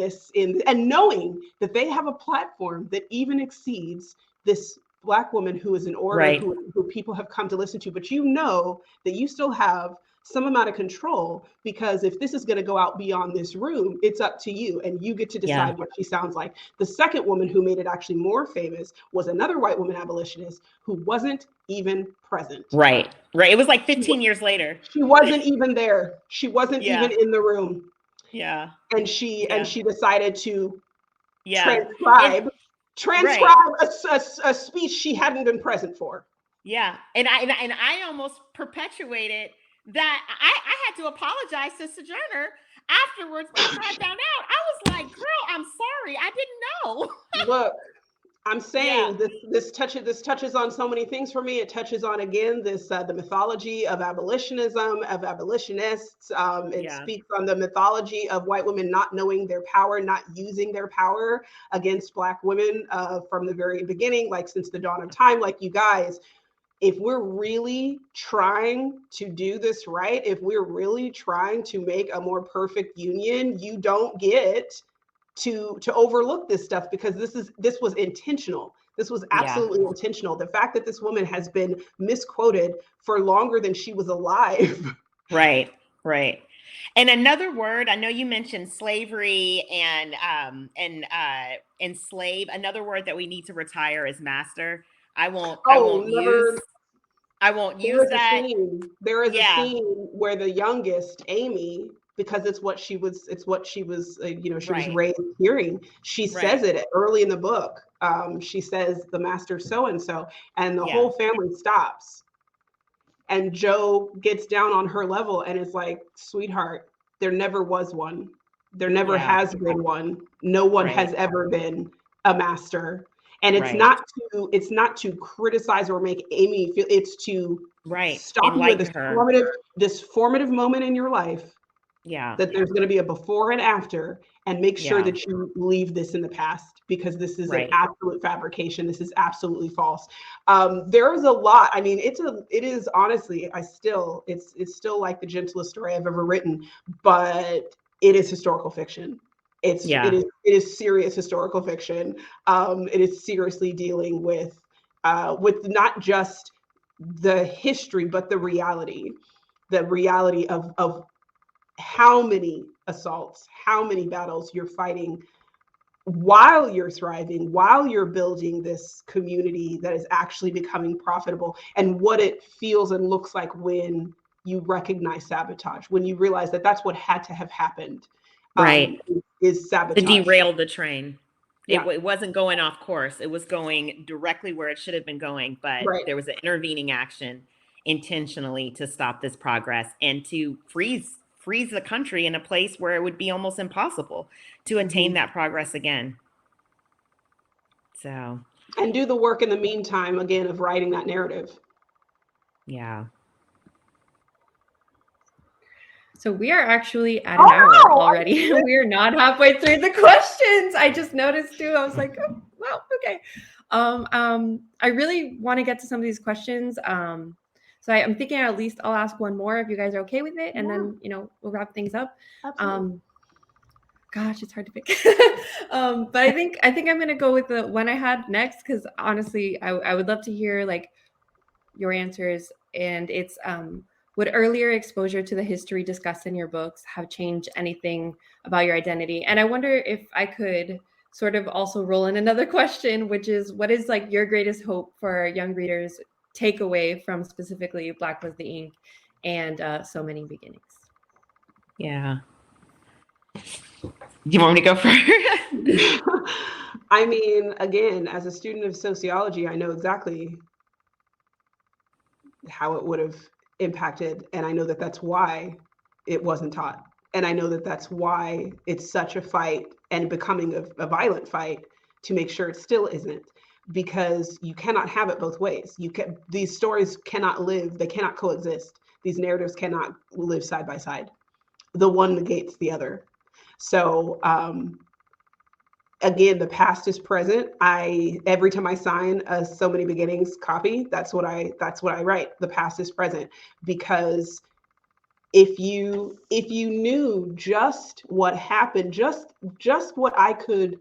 S2: and knowing that they have a platform that even exceeds this Black woman who is an orator, who people have come to listen to, but that you still have some amount of control, because if this is going to go out beyond this room, it's up to you and you get to decide what she sounds like. The second woman who made it actually more famous was another white woman abolitionist who wasn't even present.
S3: Right. It was like 15 years later.
S2: She wasn't even there. She wasn't even in the room.
S3: Yeah.
S2: And she decided to transcribe a speech she hadn't been present for.
S3: Yeah. And I almost perpetuated that. I had to apologize to Sojourner afterwards after I found out. I was like, girl, I'm sorry. I didn't know.
S2: Look, I'm saying this touches on so many things for me. It touches on, again, the mythology of abolitionism, of abolitionists. It speaks on the mythology of white women not knowing their power, not using their power against Black women from the very beginning, like since the dawn of time. Like, you guys, if we're really trying to do this right, if we're really trying to make a more perfect union, you don't get to overlook this stuff, because this was intentional. This was absolutely intentional. The fact that this woman has been misquoted for longer than she was alive.
S3: Right. And another word, I know you mentioned slavery and enslave. Another word that we need to retire is master. I won't use that.
S2: There is a scene where the youngest, Amy, because it's what she was she was raised hearing. She says it early in the book. She says, the master so and so, and the whole family stops. And Joe gets down on her level and is like, sweetheart, there never was one. There never has been one. No one has ever been a master. And it's not to criticize or make Amy feel, it's to stop you at this formative moment in your life. That there's going to be a before and after, and make sure that you leave this in the past, because this is an absolute fabrication. This is absolutely false. There is a lot. I mean, it is honestly, it's still like the gentlest story I've ever written, but it is historical fiction. It is serious historical fiction. It is seriously dealing with not just the history, but the reality of how many assaults, how many battles you're fighting while you're thriving, while you're building this community that is actually becoming profitable, and what it feels and looks like when you recognize sabotage, when you realize that that's what had to have happened. Is sabotage.
S3: To derail the train. It wasn't going off course. It was going directly where it should have been going, but there was an intervening action intentionally to stop this progress and to freeze the country in a place where it would be almost impossible to attain that progress again. So,
S2: and do the work in the meantime, again, of writing that narrative.
S1: So we are actually at an hour already. We are not halfway through the questions. I just noticed too. I was like, oh, well, okay. I really want to get to some of these questions. So I'm thinking at least I'll ask one more if you guys are okay with it, and then we'll wrap things up. Gosh, it's hard to pick. But I think I'm gonna go with the one I had next, because honestly, I would love to hear like your answers. And it's would earlier exposure to the history discussed in your books have changed anything about your identity? And I wonder if I could sort of also roll in another question, which is, what is like your greatest hope for young readers take away from specifically Black Was the Ink and So Many Beginnings?
S3: Yeah. Do you want me to go first?
S2: I mean, again, as a student of sociology, I know exactly how it would have impacted. And I know that that's why it wasn't taught. And I know that that's why it's such a fight, and becoming a violent fight, to make sure it still isn't. Because you cannot have it both ways. These stories cannot live, they cannot coexist. These narratives cannot live side by side. The one negates the other. So again, the past is present. Every time I sign a So Many Beginnings copy, that's what I write. The past is present, because if you knew just what happened, just what I could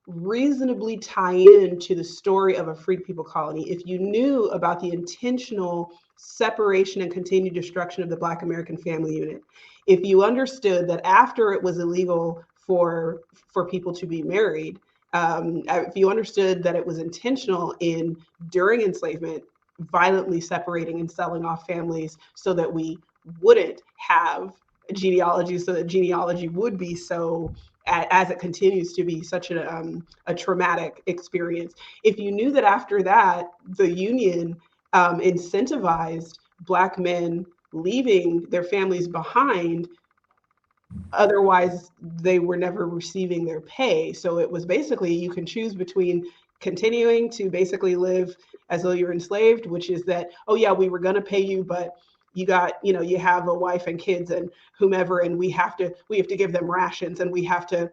S2: reasonably tie into the story of a freed people colony, if you knew about the intentional separation and continued destruction of the Black American family unit, if you understood that after it was illegal for people to be married, if you understood that it was intentional during enslavement, violently separating and selling off families so that we wouldn't have genealogy, so that genealogy would be so, as it continues to be, such a traumatic experience. If you knew that after that, the Union incentivized Black men leaving their families behind, otherwise they were never receiving their pay. So it was basically, you can choose between continuing to basically live as though you're enslaved, which is that, oh yeah, we were going to pay you, but you got, you have a wife and kids and whomever, and we have to give them rations, and we have to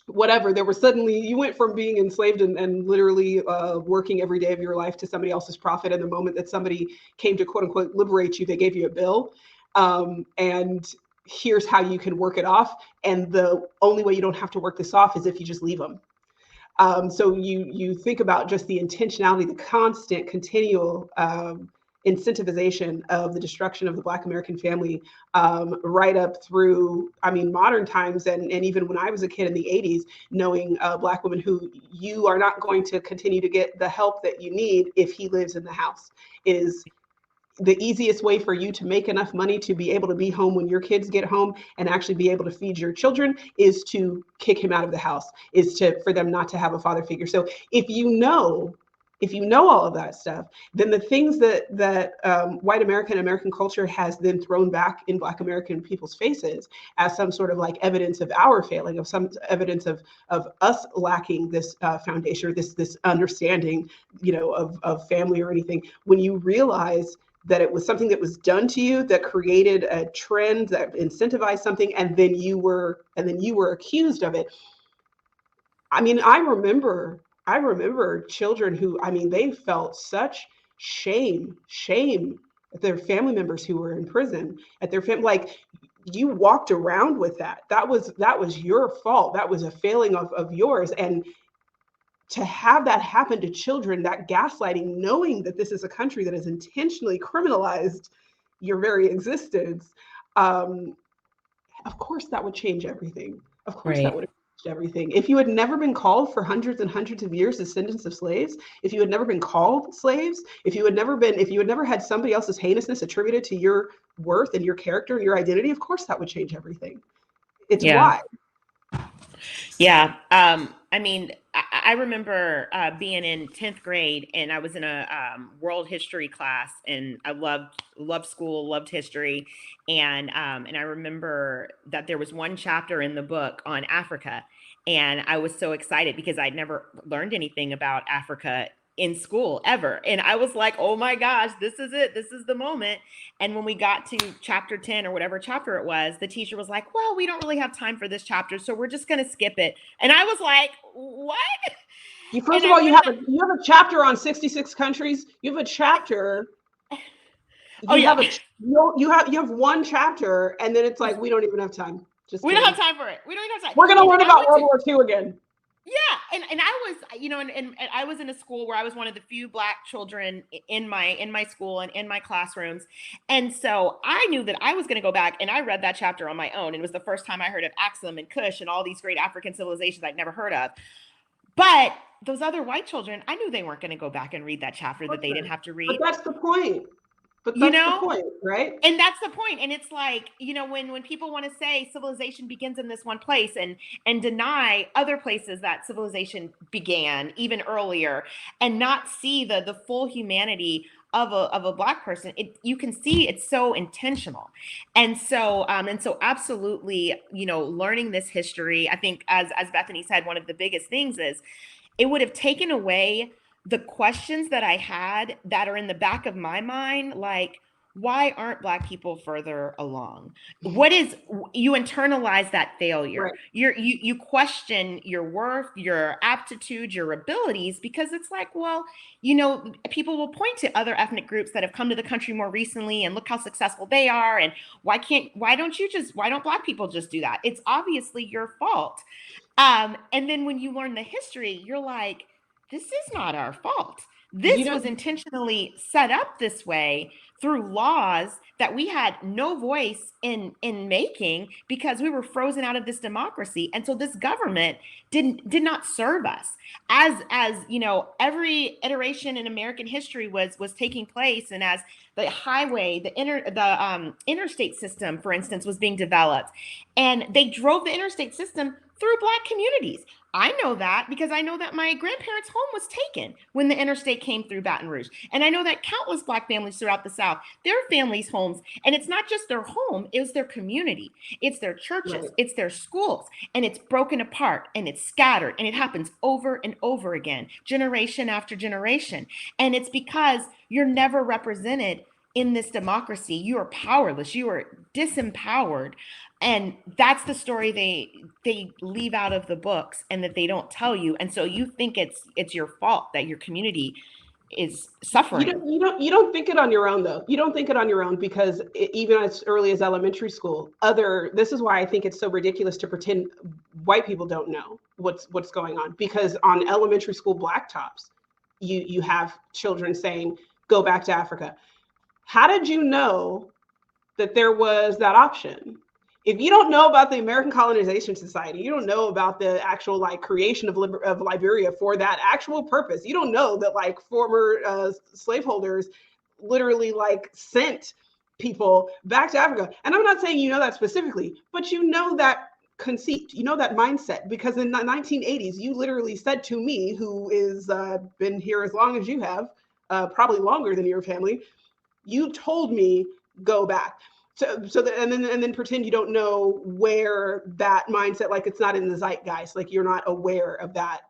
S2: whatever. There was suddenly, you went from being enslaved and literally working every day of your life to somebody else's profit. And the moment that somebody came to quote unquote liberate you, they gave you a bill. And here's how you can work it off. And the only way you don't have to work this off is if you just leave them. So you think about just the intentionality, the constant, continual incentivization of the destruction of the Black American family, right up through, modern times, and even when I was a kid in the 80s, knowing Black women who, you are not going to continue to get the help that you need if he lives in the house. Is the easiest way for you to make enough money to be able to be home when your kids get home and actually be able to feed your children is to kick him out of the house, for them not to have a father figure. So if you know all of that stuff, then the things that white American culture has then thrown back in Black American people's faces as some sort of like evidence of our failing, of some evidence of us lacking this foundation, or this understanding, of family or anything. When you realize that it was something that was done to you that created a trend that incentivized something, and then you were accused of it. I remember children who, they felt such shame at their family members who were in prison, at their family. Like, you walked around with that. That was your fault. That was a failing of yours. And to have that happen to children, that gaslighting, knowing that this is a country that has intentionally criminalized your very existence, of course that would change everything. Of course that would have changed everything. If you had never been called for hundreds and hundreds of years descendants of slaves, if you had never been called slaves, if you had never had somebody else's heinousness attributed to your worth and your character and your identity, of course that would change everything. It's why.
S3: Yeah. I remember being in 10th grade, and I was in a world history class, and I loved school, loved history. And I remember that there was one chapter in the book on Africa, and I was so excited because I'd never learned anything about Africa in school ever. And I was like, oh my gosh, this is it. This is the moment. And when we got to chapter 10 or whatever chapter it was, the teacher was like, well, we don't really have time for this chapter, so we're just going to skip it. And I was like, what?
S2: First of all, you have a chapter on 66 countries. You have a chapter. You have one chapter, and then it's like, we don't even have time.
S3: We don't have time for it. We don't even have time.
S2: We're going to learn about World War II again.
S3: Yeah. And I was, and I was in a school where I was one of the few Black children in my school and in my classrooms. And so I knew that I was going to go back, and I read that chapter on my own. And it was the first time I heard of Axum and Kush and all these great African civilizations I'd never heard of. But those other white children, I knew they weren't going to go back and read that chapter that they didn't have to read.
S2: But that's the point. The point, right?
S3: And that's the point. And it's like, when people want to say civilization begins in this one place and deny other places that civilization began even earlier, and not see the full humanity of a Black person, you can see it's so intentional. And so absolutely, learning this history, I think, as Bethany said, one of the biggest things is it would have taken away the questions that I had that are in the back of my mind, like, why aren't Black people further along? You internalize that failure. Right. You question your worth, your aptitude, your abilities, because it's like, well, people will point to other ethnic groups that have come to the country more recently and look how successful they are. And why don't Black people just do that? It's obviously your fault. And then when you learn the history, you're like, this is not our fault. This was intentionally set up this way through laws that we had no voice in making, because we were frozen out of this democracy. And so this government did not serve us. As every iteration in American history was taking place, and as the highway, the interstate system, for instance, was being developed, and they drove the interstate system through Black communities. I know that because I know that my grandparents' home was taken when the interstate came through Baton Rouge. And I know that countless Black families throughout the South, their families' homes, and it's not just their home, it was their community. It's their churches,
S2: Right.
S3: it's their schools, and it's broken apart and it's scattered, and it happens over and over again, generation after generation. And it's because you're never represented in this democracy. You are powerless, you are disempowered. And that's the story they leave out of the books and that they don't tell you. And so you think it's your fault that your community is suffering.
S2: You don't think it on your own, though. You don't think it on your own because even as early as elementary school, this is why I think it's so ridiculous to pretend white people don't know what's going on, because on elementary school blacktops, you have children saying, go back to Africa. How did you know that there was that option? If you don't know about the American Colonization Society, you don't know about the actual creation of Liberia for that actual purpose. You don't know that former slaveholders literally sent people back to Africa. And I'm not saying you know that specifically, but you know that conceit, you know that mindset, because in the 1980s, you literally said to me, who is been here as long as you have, probably longer than your family, you told me go back. And then pretend you don't know where that mindset, it's not in the zeitgeist, you're not aware of that.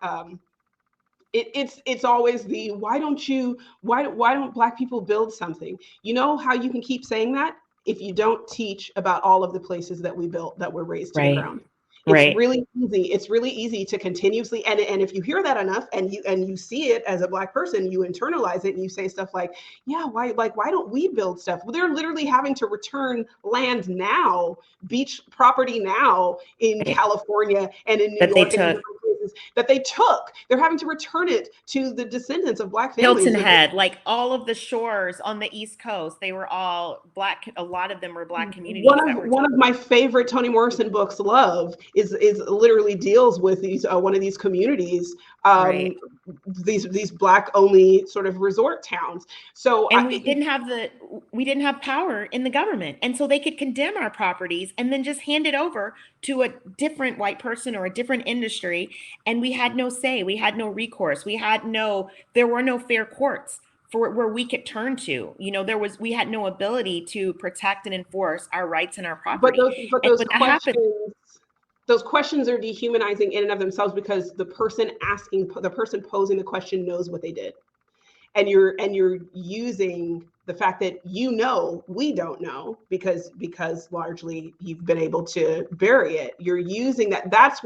S2: It's always the why don't Black people build something? You know how you can keep saying that? If you don't teach about all of the places that we built that were razed to the ground. It's really easy. It's really easy to continuously, and if you hear that enough and you see it as a Black person, you internalize it and you say stuff like, yeah, why don't we build stuff? Well, they're literally having to return land now, beach property now in California and in New York and different places that they took. They're having to return it to the descendants of Black families.
S3: Hilton Head, all of the shores on the East Coast, they were all Black. A lot of them were Black communities.
S2: One of my favorite Toni Morrison books, Love, is literally deals with these one of these communities, these Black only sort of resort towns. So
S3: we didn't have power in the government, and so they could condemn our properties and then just hand it over to a different white person or a different industry, and we had no say, we had no recourse, there were no fair courts where we could turn to. We had no ability to protect and enforce our rights and our property.
S2: Those questions are dehumanizing in and of themselves, because the person posing the question knows what they did. And you're using the fact that we don't know because largely you've been able to bury it. You're using that. That's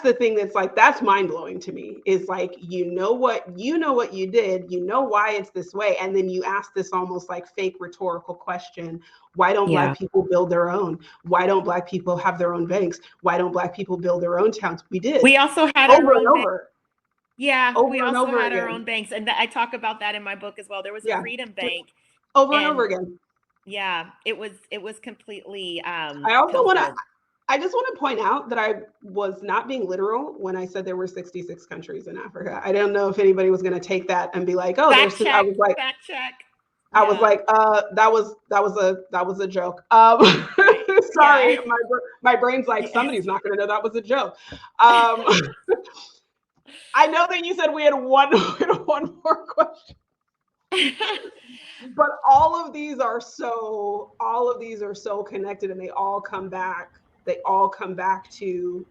S2: the thing that's mind-blowing to me, is you know what you did, why it's this way, and then you ask this almost fake rhetorical question: why don't Black people build their own? Why don't Black people have their own banks? Why don't Black people build their own towns? We did.
S3: We also had
S2: over and over.
S3: Yeah, we also had our own banks, and I talk about that in my book as well. There was a Freedom Bank
S2: over and over again.
S3: Yeah, it was completely.
S2: I just want to point out that I was not being literal when I said there were 66 countries in Africa. I don't know if anybody was going to take that and be like, "Oh,
S3: fact check."
S2: I was like, that was a joke. Sorry, my brain's like, somebody's not going to know that was a joke. I know that you said we had one more question. But all of these are so connected, and they all come back to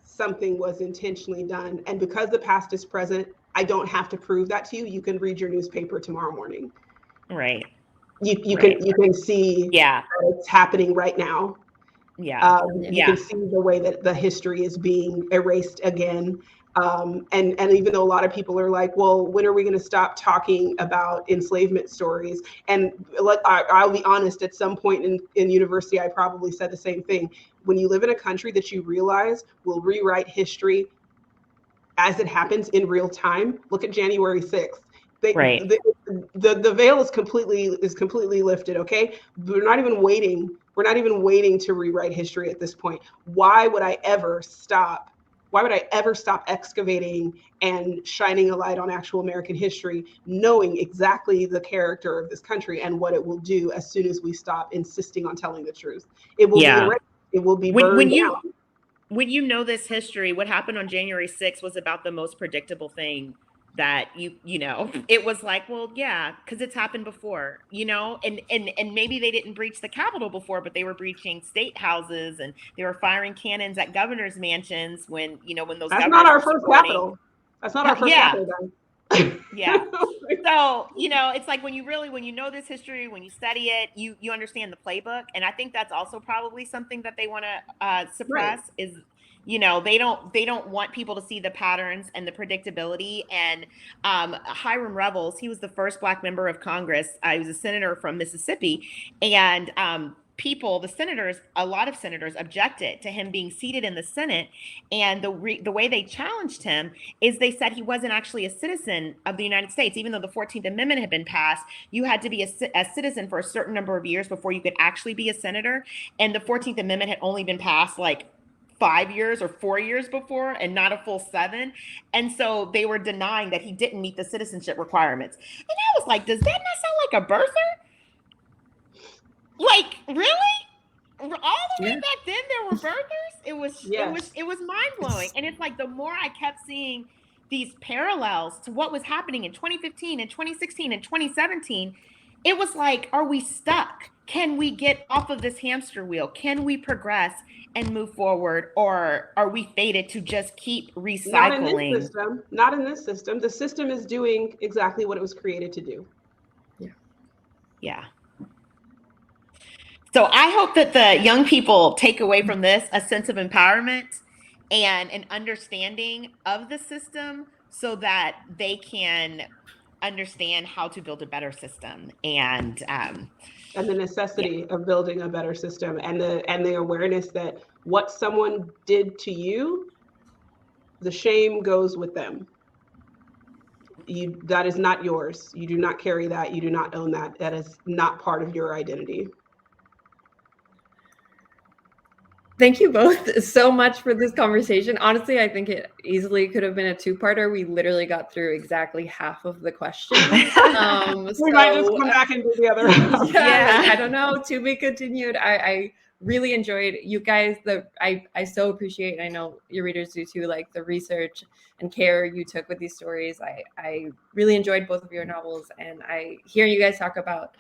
S2: something was intentionally done. And because the past is present, I don't have to prove that to you. You can read your newspaper tomorrow morning.
S3: Right.
S2: You can see that it's happening right now.
S3: Yeah.
S2: You can see the way that the history is being erased again. And even though a lot of people are like, well, when are we going to stop talking about enslavement stories? And I'll be honest, at some point in university, I probably said the same thing. When you live in a country that you realize will rewrite history as it happens in real time, look at January 6th. The veil is completely lifted. Okay, we're not even waiting to rewrite history at this point. Why would I ever stop Why would I ever stop excavating and shining a light on actual American history, knowing exactly the character of this country and what it will do as soon as we stop insisting on telling the truth? It will be erased. It will be burned down.
S3: When you know this history, what happened on January 6th was about the most predictable thing that you know. It was like, well, yeah, because it's happened before, you know, and maybe they didn't breach the Capitol before, but they were breaching state houses and they were firing cannons at governors' mansions when, you know, when those
S2: That's
S3: governors
S2: not our
S3: were
S2: first
S3: supporting.
S2: Capitol. That's not our first Capitol, then.
S3: Yeah. So, you know, it's like when you know this history, when you study it, you understand the playbook. And I think that's also probably something that they want to suppress is, you know, they don't want people to see the patterns and the predictability. And Hiram Revels, he was the first Black member of Congress. He was a senator from Mississippi. And a lot of senators objected to him being seated in the Senate. And the way they challenged him is they said he wasn't actually a citizen of the United States. Even though the 14th Amendment had been passed, you had to be a citizen for a certain number of years before you could actually be a senator. And the 14th Amendment had only been passed like 5 years or 4 years before and not a full 7. And so they were denying that he didn't meet the citizenship requirements. And I was like, does that not sound like a birther? Like, really? All the way back then there were birthers? It was mind-blowing. And it's like the more I kept seeing these parallels to what was happening in 2015 and 2016 and 2017, it was like, are we stuck? Can we get off of this hamster wheel? Can we progress and move forward? Or are we fated to just keep recycling?
S2: Not in this system. Not in this system. The system is doing exactly what it was created to do.
S3: Yeah. So I hope that the young people take away from this a sense of empowerment and an understanding of the system so that they can understand how to build a better system and
S2: the necessity of building a better system and the awareness that what someone did to you, the shame goes with them. That is not yours. You do not carry that. You do not own that. That is not part of your identity.
S1: Thank you both so much for this conversation. Honestly, I think it easily could have been a two-parter. We literally got through exactly half of the questions.
S2: We might just come back and do the other.
S1: I don't know. To be continued. I really enjoyed you guys. I so appreciate, and I know your readers do too, like the research and care you took with these stories. I really enjoyed both of your novels, and I hear you guys talk about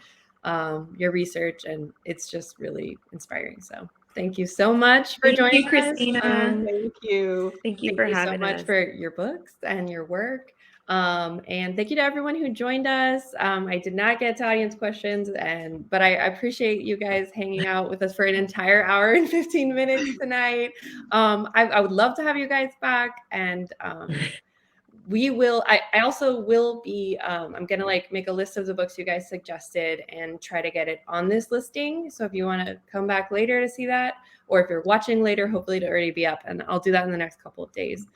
S1: your research, and it's just really inspiring. So thank you so much for joining us,
S3: Christina.
S2: Thank you.
S3: Thank you for having
S1: so much
S3: us.
S1: for your books and your work. And thank you to everyone who joined us. I did not get to audience questions, but I appreciate you guys hanging out with us for an entire hour and 15 minutes tonight. I would love to have you guys back, and we will. I also will be. I'm gonna make a list of the books you guys suggested and try to get it on this listing. So if you want to come back later to see that, or if you're watching later, hopefully it'll already be up, and I'll do that in the next couple of days.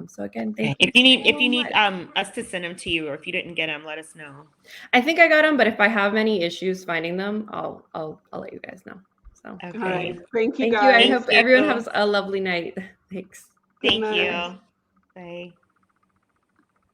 S1: So again, thank you.
S3: If you need us to send them to you, or if you didn't get them, let us know.
S1: I think I got them, but if I have any issues finding them, I'll let you guys know. So
S2: okay. All right. Thank you,
S1: guys. I hope everyone has a lovely night. Thanks.
S3: Thank you.